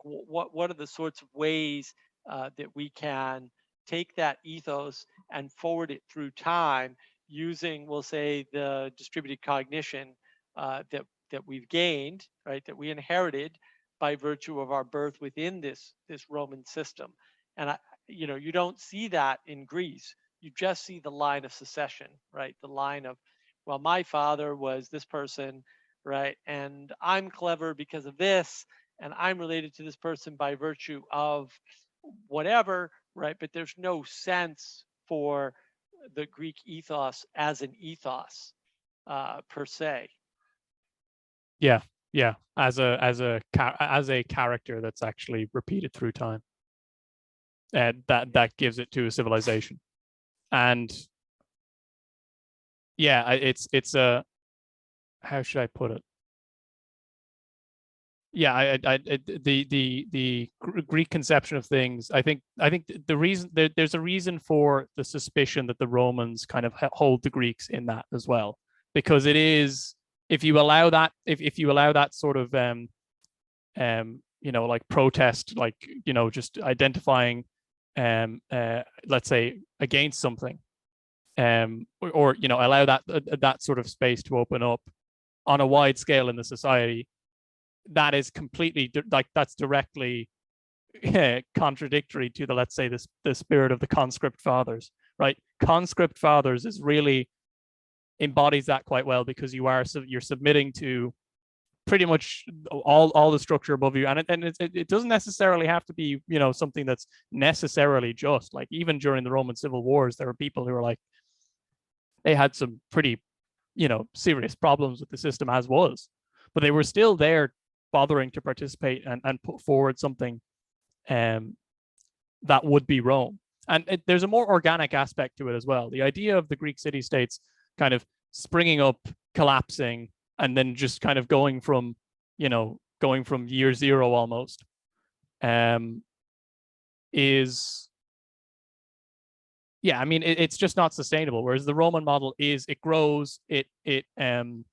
What are the sorts of ways that we can take that ethos and forward it through time using, we'll say, the distributed cognition that we've gained, right, that we inherited by virtue of our birth within this Roman system. And you don't see that in Greece. You just see the line of secession, right? The line of, well, my father was this person, right? And I'm clever because of this, and I'm related to this person by virtue of whatever, right? But there's no sense for the Greek ethos as an ethos per se. Yeah, yeah, as a character that's actually repeated through time, and that gives it to a civilization. And yeah, it's a, how should I put it? Yeah, the Greek conception of things. I think the reason there's a reason for the suspicion that the Romans kind of hold the Greeks in that as well, because it is, if you allow that, if you allow that sort of like protest, like, just identifying let's say against something, or allow that sort of space to open up on a wide scale in the society, that is completely like, that's directly contradictory to the, let's say, the spirit of the conscript fathers, right? Conscript fathers is really embodies that quite well, because you're submitting to pretty much all the structure above you, and it doesn't necessarily have to be something that's necessarily just. Like, even during the Roman civil wars, there were people who were like, they had some pretty serious problems with the system as was, but they were still there bothering to participate and put forward something that would be Rome. And there's a more organic aspect to it as well. The idea of the Greek city-states kind of springing up, collapsing, and then just kind of going from year zero almost, is, yeah, I mean, it's just not sustainable. Whereas the Roman model is, it grows, and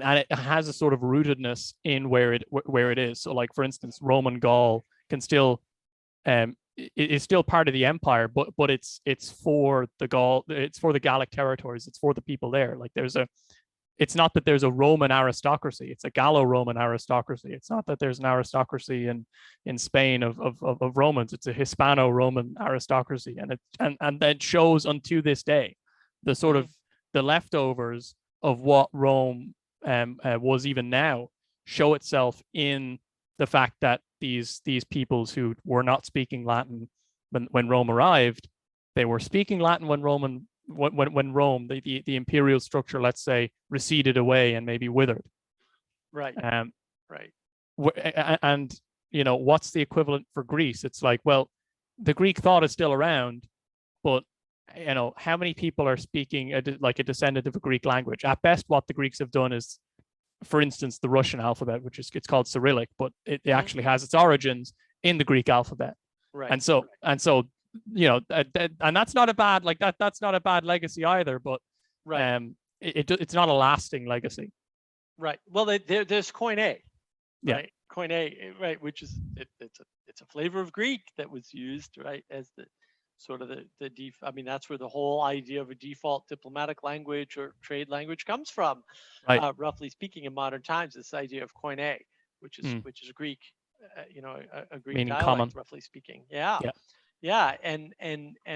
it has a sort of rootedness in where it is. So, like, for instance, Roman Gaul can still it is still part of the empire, but it's for the Gallic territories, it's for the people there. Like, it's not that there's a Roman aristocracy, it's a Gallo-Roman aristocracy. It's not that there's an aristocracy in Spain of Romans, it's a Hispano-Roman aristocracy. And that shows unto this day the sort of the leftovers of what Rome was even now show itself in the fact that these peoples who were not speaking Latin when Rome arrived, they were speaking Latin when Rome, the imperial structure, let's say, receded away and maybe withered. Right. Right. And what's the equivalent for Greece? It's like, well, the Greek thought is still around, but how many people are speaking like a descendant of a Greek language? At best, what the Greeks have done is, for instance, the Russian alphabet, it's called Cyrillic, but it actually has its origins in the Greek alphabet. Right. And so and that's not a bad, like, that's not a bad legacy either, but right. It's not a lasting legacy. Right. Well, there's Koine, Yeah. right? Koine, right, which is it's a flavor of Greek that was used, right, as the sort of I mean, that's where the whole idea of a default diplomatic language or trade language comes from, Right. Roughly speaking. In modern times, this idea of Koine, which is Greek, a Greek meaning dialect, common, roughly speaking. Yeah. Yeah. Yeah, and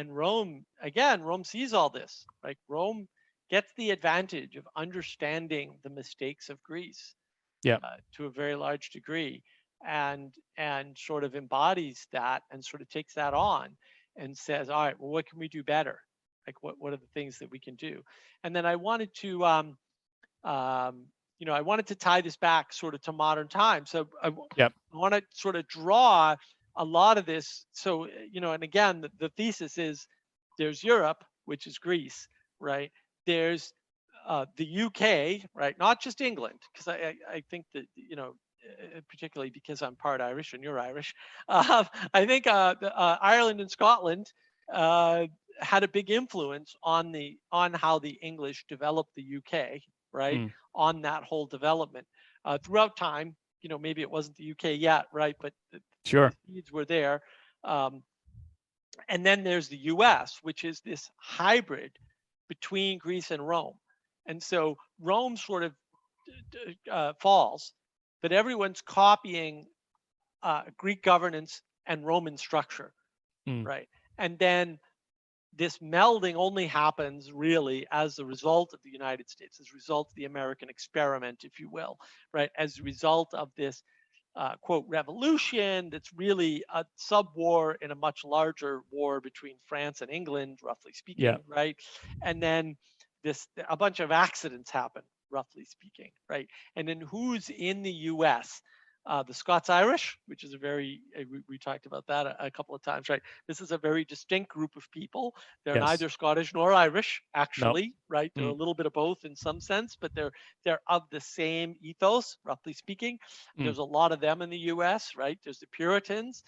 Rome, again, Rome sees all this, right? Rome gets the advantage of understanding the mistakes of Greece, Yeah. to a very large degree, and sort of embodies that and sort of takes that on and says, all right, well, what can we do better? Like, what are the things that we can do? And then I wanted to I wanted to tie this back sort of to modern times. So I want to sort of draw a lot of this. So, and again, the thesis is there's Europe, which is Greece, right? There's the UK, right? Not just England, because I think that, particularly because I'm part Irish and you're Irish, I think Ireland and Scotland had a big influence on how the English developed the UK, right? On that whole development throughout time. Maybe it wasn't the UK yet, right? But sure, the seeds were there. And then there's the US, which is this hybrid between Greece and Rome. And so Rome sort of falls, but everyone's copying Greek governance and Roman structure, right? And then this melding only happens really as a result of the United States, as a result of the American experiment, if you will, right? As a result of this quote revolution that's really a sub-war in a much larger war between France and England, roughly Yeah. speaking, right? And then a bunch of accidents happen, roughly speaking, right? And then who's in the U.S.? The Scots-Irish, which is we talked about that a couple of times, right? This is a very distinct group of people. They're Yes. neither Scottish nor Irish, No. actually, right? They're a Mm. little bit of both in some sense, but they're of the same ethos, roughly speaking. Mm. There's a lot of them in the U.S., right? There's the Puritans.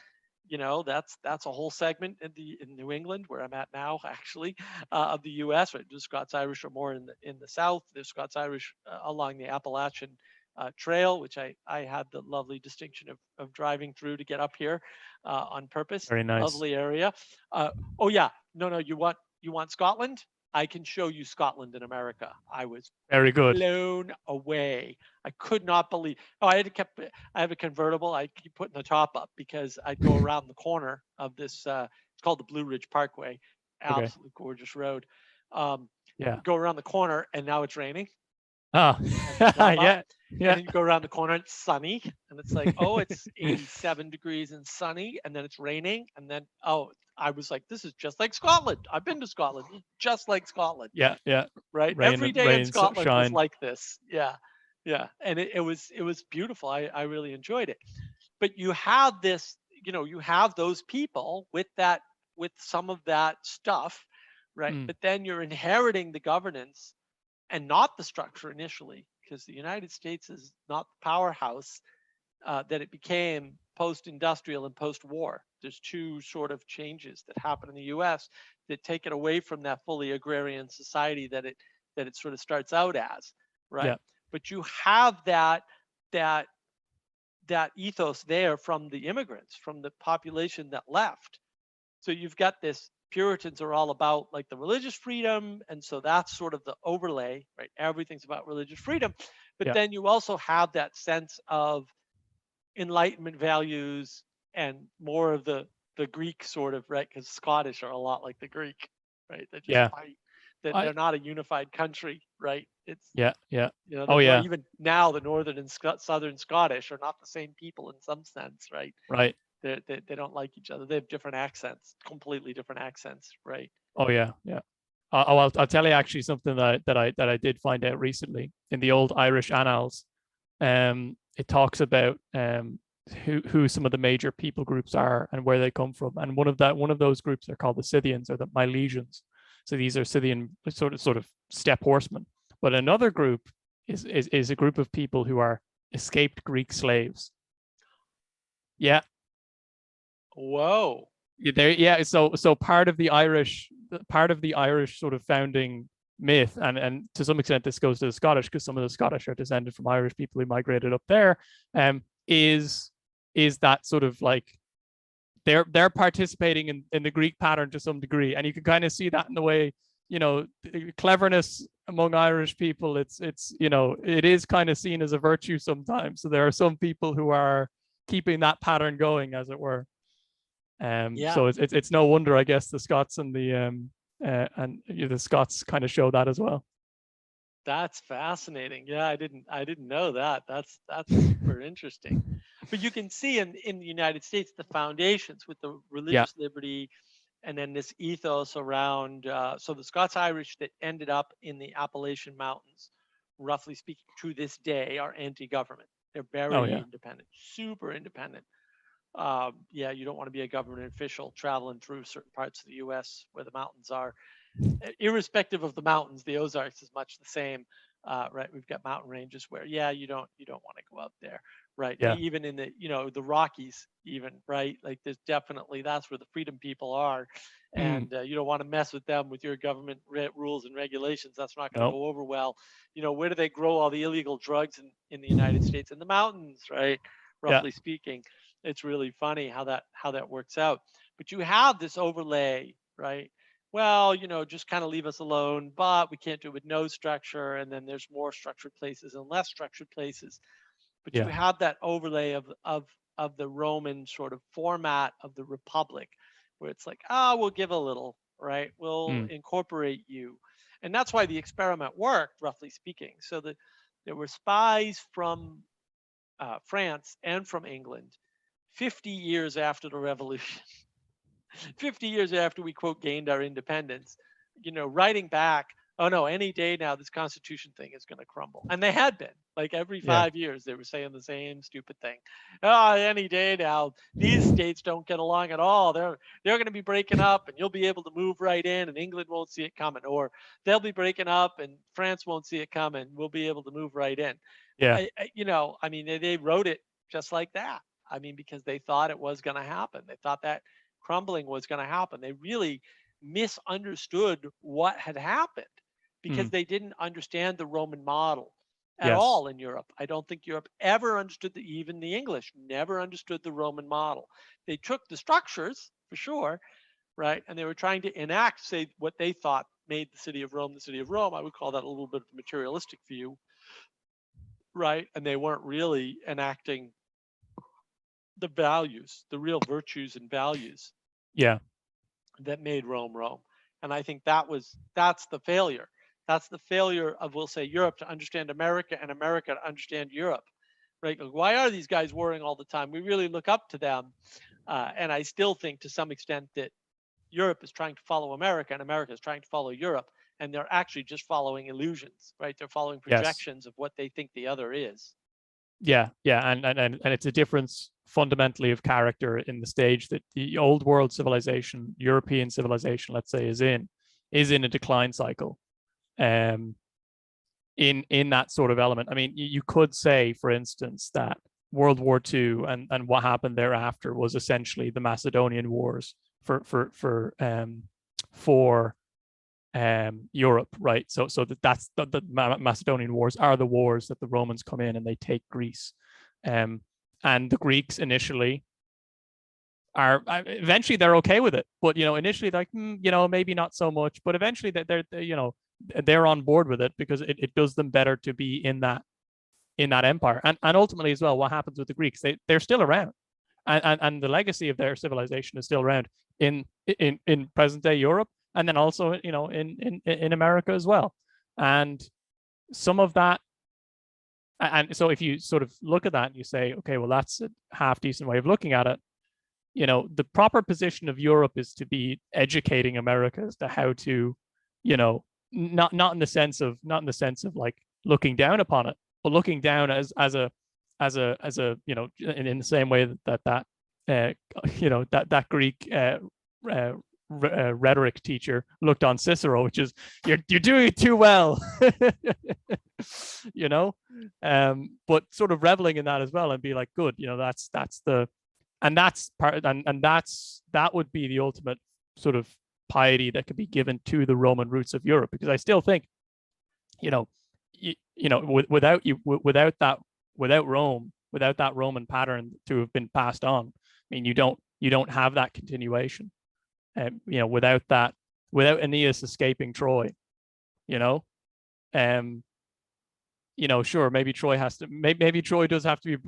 That's a whole segment in New England where I'm at now, actually, of the U.S. Right, the Scots-Irish are more in the South. The Scots-Irish along the Appalachian Trail, which I had the lovely distinction of driving through to get up here on purpose. Very nice. Lovely area. Oh yeah, no, you want Scotland? I can show you Scotland in America. I was Very good. blown away. I could not believe. Oh, I have a convertible. I keep putting the top up because I go around the corner of this. It's called the Blue Ridge Parkway. Okay. Absolutely gorgeous road. Yeah. Go around the corner and now it's raining. Ah. Yeah. And Yeah. then you go around the corner, it's sunny, and it's like, oh, it's 87 degrees and sunny, and then it's raining, and then I was like, this is just like Scotland. I've been to Scotland, just like Scotland. Yeah. Yeah. Right. Rain, Every day in rain, Scotland was sunshine. like this. Yeah. Yeah. And it was beautiful. I really enjoyed it. But you have this, you have those people with some of that stuff, right? Mm. But then you're inheriting the governance and not the structure initially, because the United States is not the powerhouse that it became post-industrial and post-war. There's two sort of changes that happen in the U.S. that take it away from that fully agrarian society that it sort of starts out as, right? Yeah. But you have that ethos there from the immigrants, from the population that left. So you've got this. Puritans are all about like the religious freedom, and so that's sort of the overlay, right? Everything's about religious freedom, but Yeah. then you also have that sense of Enlightenment values and more of the Greek sort of, right? Because Scottish are a lot like the Greek, right? They just Yeah. fight. That I. they're not a unified country, right? It's Yeah. Yeah. the Oh yeah. even now the northern and southern Scottish are not the same people in some sense, right? Right. They don't like each other. They have different accents, completely different accents, right? Oh yeah. Yeah. I'll tell you actually something that I did find out recently in the old Irish annals. It talks about who some of the major people groups are and where they come from, and one of those groups are called the Scythians or the Milesians. So these are Scythian sort of steppe horsemen. But another group is a group of people who are escaped Greek slaves. Yeah. Whoa. Yeah. So part of the Irish sort of founding myth, and to some extent this goes to the Scottish because some of the Scottish are descended from Irish people who migrated up there, is that sort of like they're participating in the Greek pattern to some degree, and you can kind of see that in the way the cleverness among Irish people. It is kind of seen as a virtue sometimes. So there are some people who are keeping that pattern going, as it were. So it's no wonder, I guess, the Scots and the Scots kind of show that as well. That's fascinating. Yeah, I didn't know that. That's super interesting. But you can see in the United States the foundations with the religious liberty, and then this ethos around. So the Scots-Irish that ended up in the Appalachian Mountains, roughly speaking, to this day, are anti-government. They're very independent, super independent. You don't want to be a government official traveling through certain parts of the U.S. where the mountains are. Irrespective of the mountains, the Ozarks is much the same, right? We've got mountain ranges where, you don't want to go out there, right? Yeah. Even in the the Rockies, even, right? Like there's definitely, that's where the freedom people are, and you don't want to mess with them with your government rules and regulations. That's not going to go over well. Where do they grow all the illegal drugs in the United States? In the mountains, right? Roughly speaking, it's really funny how that works out. But you have this overlay, right? Well, just kind of leave us alone, but we can't do it with no structure. And then there's more structured places and less structured places. But you have that overlay of the Roman sort of format of the Republic, where it's like, we'll give a little, right? We'll incorporate you. And that's why the experiment worked, roughly speaking. So that there were spies from France and from England 50 years after the revolution. 50 years after we, quote, gained our independence, writing back, oh no, any day now this constitution thing is going to crumble. And they had been, like, every Yeah. 5 years they were saying the same stupid thing. Oh, any day now these states don't get along at all. They're going to be breaking up, and you'll be able to move right in, and England won't see it coming, or they'll be breaking up and France won't see it coming. We'll be able to move right in. Yeah. I mean, they wrote it just like that. I mean, because they thought it was going to happen. They thought that crumbling was going to happen. They really misunderstood what had happened because Mm. they didn't understand the Roman model at Yes. all in Europe. I don't think Europe ever understood even the English never understood the Roman model. They took the structures for sure, right? And they were trying to enact, say, what they thought made the city of Rome the city of Rome. I would call that a little bit of a materialistic view, right? And they weren't really enacting the values, the real virtues and values Yeah. that made Rome Rome. And I think that's the failure. That's the failure of, we'll say, Europe to understand America and America to understand Europe, right? Like, why are these guys warring all the time? We really look up to them. And I still think to some extent that Europe is trying to follow America and America is trying to follow Europe. And they're actually just following illusions, right? They're following Yes. projections of what they think the other is. Yeah. And it's a difference fundamentally of character in the stage that the old world civilization, European civilization, let's say, is in a decline cycle. In that sort of element. I mean, you could say, for instance, that World War II and what happened thereafter was essentially the Macedonian Wars for Europe, right? So that's the Macedonian Wars are the wars that the Romans come in and they take Greece, and the Greeks initially are eventually they're okay with it, but initially they're like maybe not so much, but eventually they're on board with it because it does them better to be in that empire, and ultimately as well, what happens with the Greeks? They're still around, and the legacy of their civilization is still around in present day Europe, and then also in America as well, and some of that. And so if you sort of look at that and you say, okay, well, that's a half decent way of looking at it. The proper position of Europe is to be educating America as to how to, not in the sense of like looking down upon it, but looking down as a in the same way that that Greek rhetoric teacher looked on Cicero, which is you're doing it too well, but sort of reveling in that as well and be like, good, that's the. And that's part, and that would be the ultimate sort of piety that could be given to the Roman roots of Europe, because I still think, without Rome, without that Roman pattern to have been passed on, I mean, you don't have that continuation, without Aeneas escaping Troy, sure, maybe Troy has to. Maybe Troy does have to be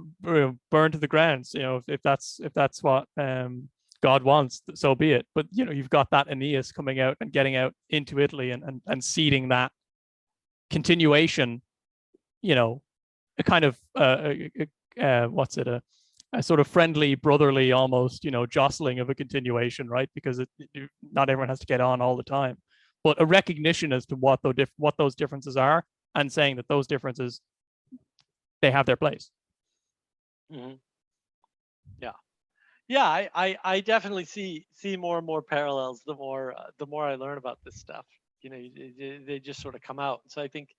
burned to the ground. If that's what God wants, so be it. But you've got that Aeneas coming out and getting out into Italy and seeding that continuation. A kind of a sort of friendly, brotherly, almost jostling of a continuation, right? Because not everyone has to get on all the time, but a recognition as to what those differences are. And saying that those differences, they have their place. Mm-hmm. Yeah. I definitely see more and more parallels the more I learn about this stuff. They just sort of come out. So I think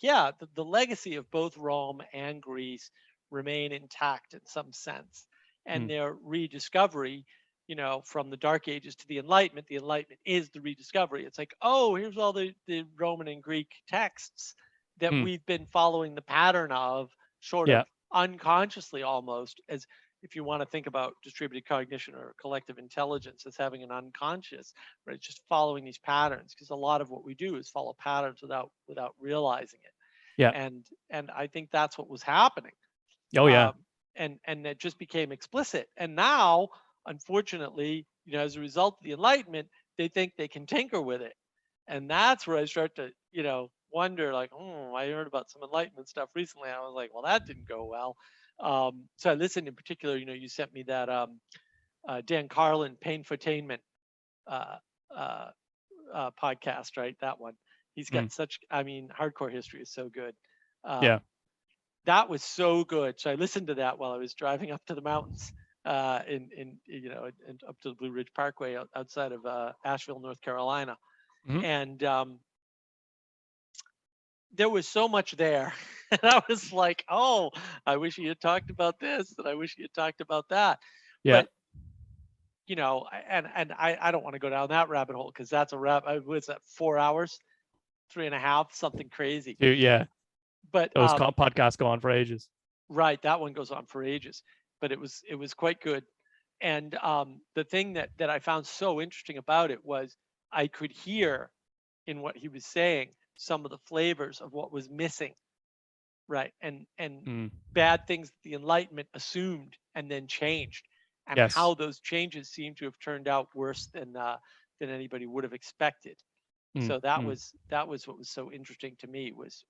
yeah, the legacy of both Rome and Greece remain intact in some sense, and their rediscovery. From the Dark Ages to the Enlightenment is the rediscovery. It's like, oh, here's all the Roman and Greek texts that we've been following the pattern of sort of unconsciously, almost, as if you want to think about distributed cognition or collective intelligence as having an unconscious, right? It's just following these patterns, because a lot of what we do is follow patterns without realizing it. Yeah. And I think that's what was happening. Oh yeah. And it just became explicit. And now, unfortunately, as a result of the Enlightenment, they think they can tinker with it. And that's where I start to, wonder, like, I heard about some Enlightenment stuff recently. I was like, well, that didn't go well. So I listened in particular. You sent me that Dan Carlin Painfotainment uh, uh, podcast, right? That one. He's got such. I mean, hardcore history is so good. Yeah. That was so good. So I listened to that while I was driving up to the mountains, up to the Blue Ridge Parkway outside of Asheville, North Carolina, Mhm. and there was so much there. And I was like, oh, I wish he had talked about this, and I wish he had talked about that. Yeah. But and I don't want to go down that rabbit hole because that's a what's that, 4 hours, 3.5, something crazy. Yeah. But Those podcasts go on for ages. right, that one goes on for ages. But it was quite good. And the thing that I found so interesting about it was I could hear in what he was saying some of the flavors of what was missing, right? And bad things that the Enlightenment assumed and then changed, and Yes. how those changes seem to have turned out worse than anybody would have expected. So that was what was so interesting to me was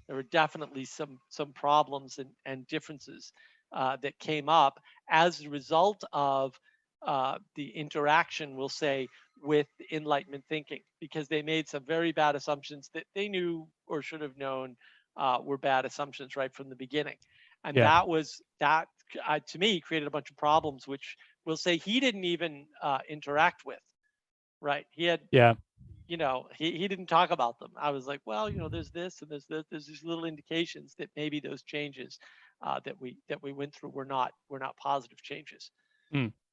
there were definitely some problems and differences that came up as a result of the interaction, we'll say, with Enlightenment thinking, because they made some very bad assumptions that they knew or should have known were bad assumptions right from the beginning. And Yeah. that to me created a bunch of problems, which we'll say he didn't even interact with. Right? He had Yeah. he didn't talk about them. I was like, well, there's this and there's this, there's these little indications that maybe those changes that we went through were not positive changes.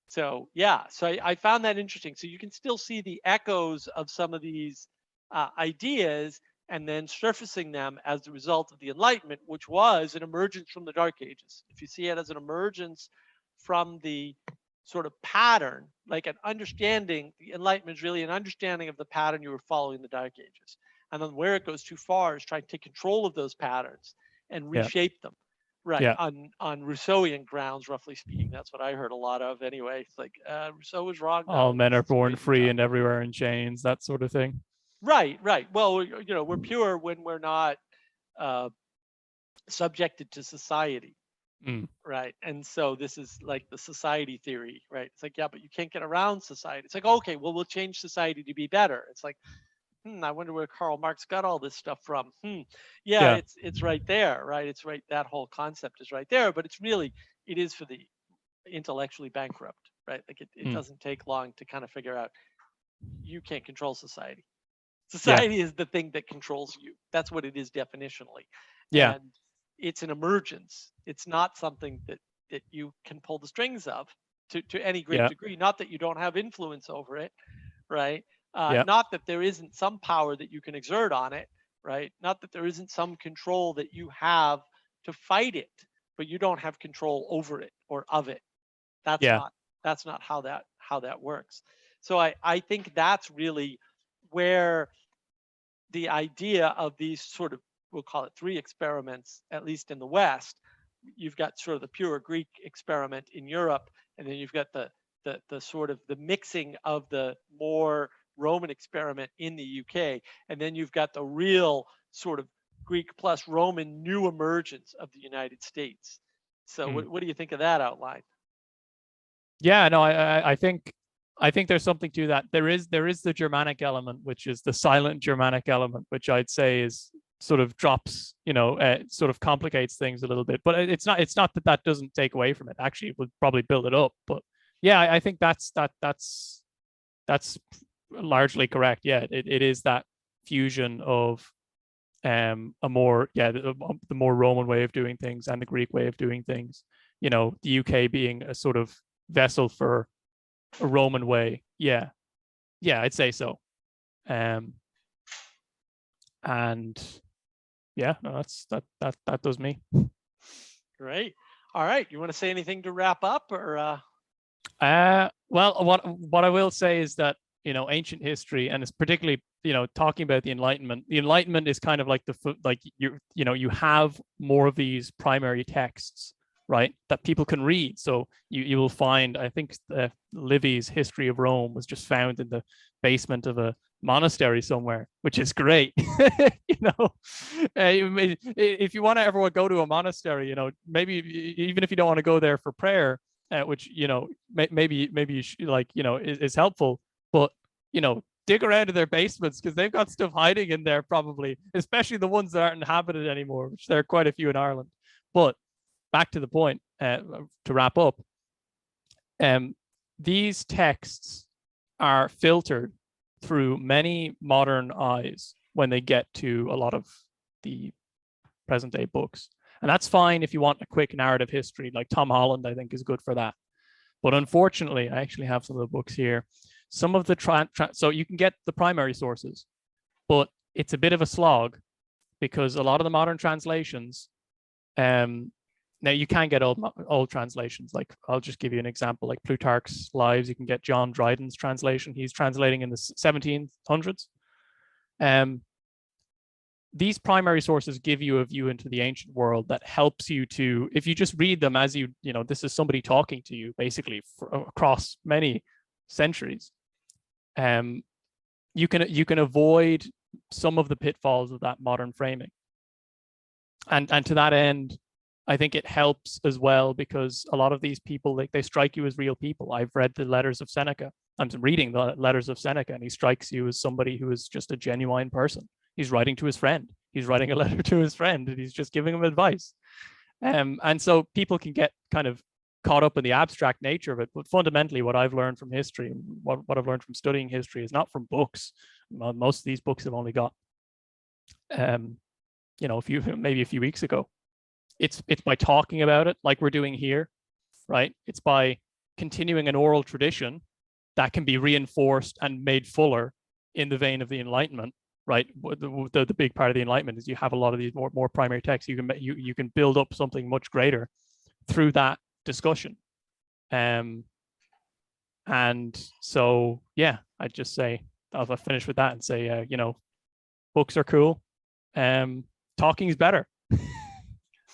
So yeah, so I found that interesting. So you can still see the echoes of some of these ideas, and then surfacing them as a result of the Enlightenment, which was an emergence from the Dark Ages. If you see it as an emergence from the sort of pattern, like an understanding, the Enlightenment is really an understanding of the pattern you were following in the Dark Ages. And then where it goes too far is trying to take control of those patterns and reshape them. Right. Yeah. On Rousseauian grounds, roughly speaking. That's what I heard a lot of anyway. It's like Rousseau was wrong. All men are born free stuff. and everywhere in chains, that sort of thing. Right. Well, we're pure when we're not subjected to society. Right. And so this is like the society theory, right? It's like, yeah, but you can't get around society. It's like, okay, well, we'll change society to be better. It's like, I wonder where Karl Marx got all this stuff from. Yeah. It's right there, right? It's right. That whole concept is right there, but it is for the intellectually bankrupt, right? Like it doesn't take long to kind of figure out you can't control society. Society is the thing that controls you. That's what it is definitionally. Yeah. And it's an emergence. It's not something that you can pull the strings of to any great degree. Not that you don't have influence over it, right? Not that there isn't some power that you can exert on it, right? Not that there isn't some control that you have to fight it, but you don't have control over it or of it. That's not how that works. So I think that's really where the idea of these sort of, we'll call it 3 experiments, at least in the West. You've got sort of the pure Greek experiment in Europe, and then you've got the sort of the mixing of the more Roman experiment in the UK, and then you've got the real sort of Greek plus Roman new emergence of the United States. So what do you think of that outline? Yeah, no, I think there's something to that. There is the Germanic element, which is the silent Germanic element, which I'd say is sort of drops, sort of complicates things a little bit. But it's not that doesn't take away from it. Actually, it would probably build it up. But yeah, I think that's largely correct. Yeah, it is that fusion of the more Roman way of doing things and the Greek way of doing things. The UK being a sort of vessel for a Roman way. Yeah, I'd say so. And yeah, no, that does me. Great. All right. You want to say anything to wrap up, or? Well, what I will say is that ancient history, and it's particularly talking about the Enlightenment. The Enlightenment is kind of like you have more of these primary texts right, that people can read. So you will find, I think Livy's History of Rome was just found in the basement of a monastery somewhere, which is great. You know, if you want to ever go to a monastery, you know, maybe even if you don't want to go there for prayer, which, you know, maybe you should, like, you know, is helpful, but, you know, dig around in their basements, because they've got stuff hiding in there probably, especially the ones that aren't inhabited anymore, which there are quite a few in Ireland. But back to the point, to wrap up, these texts are filtered through many modern eyes when they get to a lot of the present day books. And that's fine if you want a quick narrative history, like Tom Holland, I think, is good for that. But unfortunately, I actually have some of the books here. Some of the so you can get the primary sources, but it's a bit of a slog, because a lot of the modern translations, now you can get old translations. Like, I'll just give you an example, like Plutarch's Lives. You can get John Dryden's translation. He's translating in the 1700s. These primary sources give you a view into the ancient world that helps you to, if you just read them as you know, this is somebody talking to you basically across many centuries. You can avoid some of the pitfalls of that modern framing. And to that end, I think it helps as well, because a lot of these people, like, they strike you as real people. I've read the letters of Seneca. I'm reading the letters of Seneca, and he strikes you as somebody who is just a genuine person. He's writing to his friend. He's writing a letter to his friend, and he's just giving him advice. And so people can get kind of caught up in the abstract nature of it. But fundamentally, what I've learned from history, and what I've learned from studying history, is not from books. Most of these books have only got, you know, maybe a few weeks ago. It's by talking about it, like we're doing here, right? It's by continuing an oral tradition that can be reinforced and made fuller in the vein of the Enlightenment, right? The big part of the Enlightenment is you have a lot of these more primary texts. You can build up something much greater through that discussion. And so, yeah, I'd just say, I'll finish with that and say, you know, books are cool. Talking is better.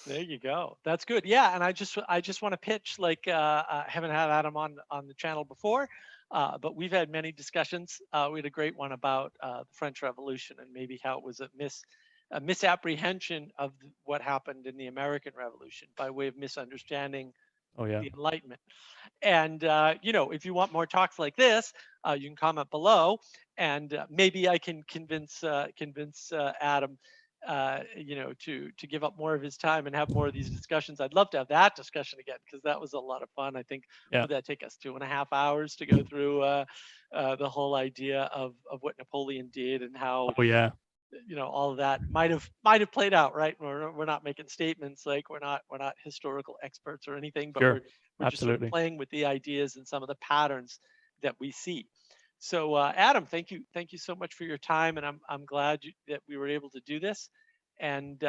There you go. That's good. Yeah, and I just want to pitch, like, I haven't had Adam on the channel before, but we've had many discussions. We had a great one about the French Revolution, and maybe how it was a misapprehension of what happened in the American Revolution by way of misunderstanding the Enlightenment. And you know, if you want more talks like this, you can comment below, and maybe I can convince Adam, you know, to give up more of his time and have more of these discussions. I'd love to have that discussion again, because that was a lot of fun. I think, would that take us 2.5 hours to go through the whole idea of what Napoleon did, and how, you know, all of that might have played out, right? We're not making statements, like, we're not historical experts or anything, but we're just sort of playing with the ideas and some of the patterns that we see. So Adam, thank you so much for your time, and I'm glad that we were able to do this. And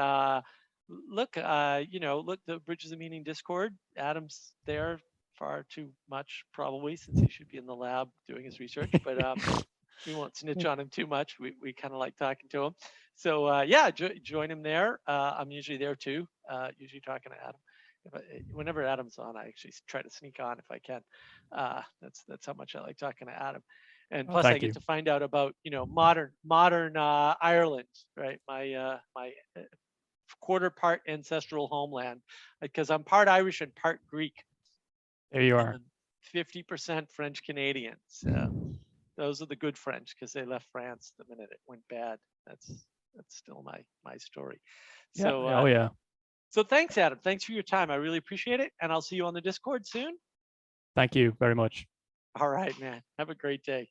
look, you know, look, the Bridges of Meaning Discord, Adam's there far too much, probably, since he should be in the lab doing his research, but we won't snitch on him too much. We kind of like talking to him. So yeah, join him there. I'm usually there too, usually talking to Adam. Whenever Adam's on, I actually try to sneak on if I can. That's how much I like talking to Adam. And plus, I get to find out about, you know, modern Ireland, right? My quarter part ancestral homeland, because I'm part Irish and part Greek. There you are. 50% French Canadian. Those are the good French, because they left France the minute it went bad. That's still my story. So so thanks, Adam. Thanks for your time. I really appreciate it, and I'll see you on the Discord soon. Thank you very much. All right, man. Have a great day.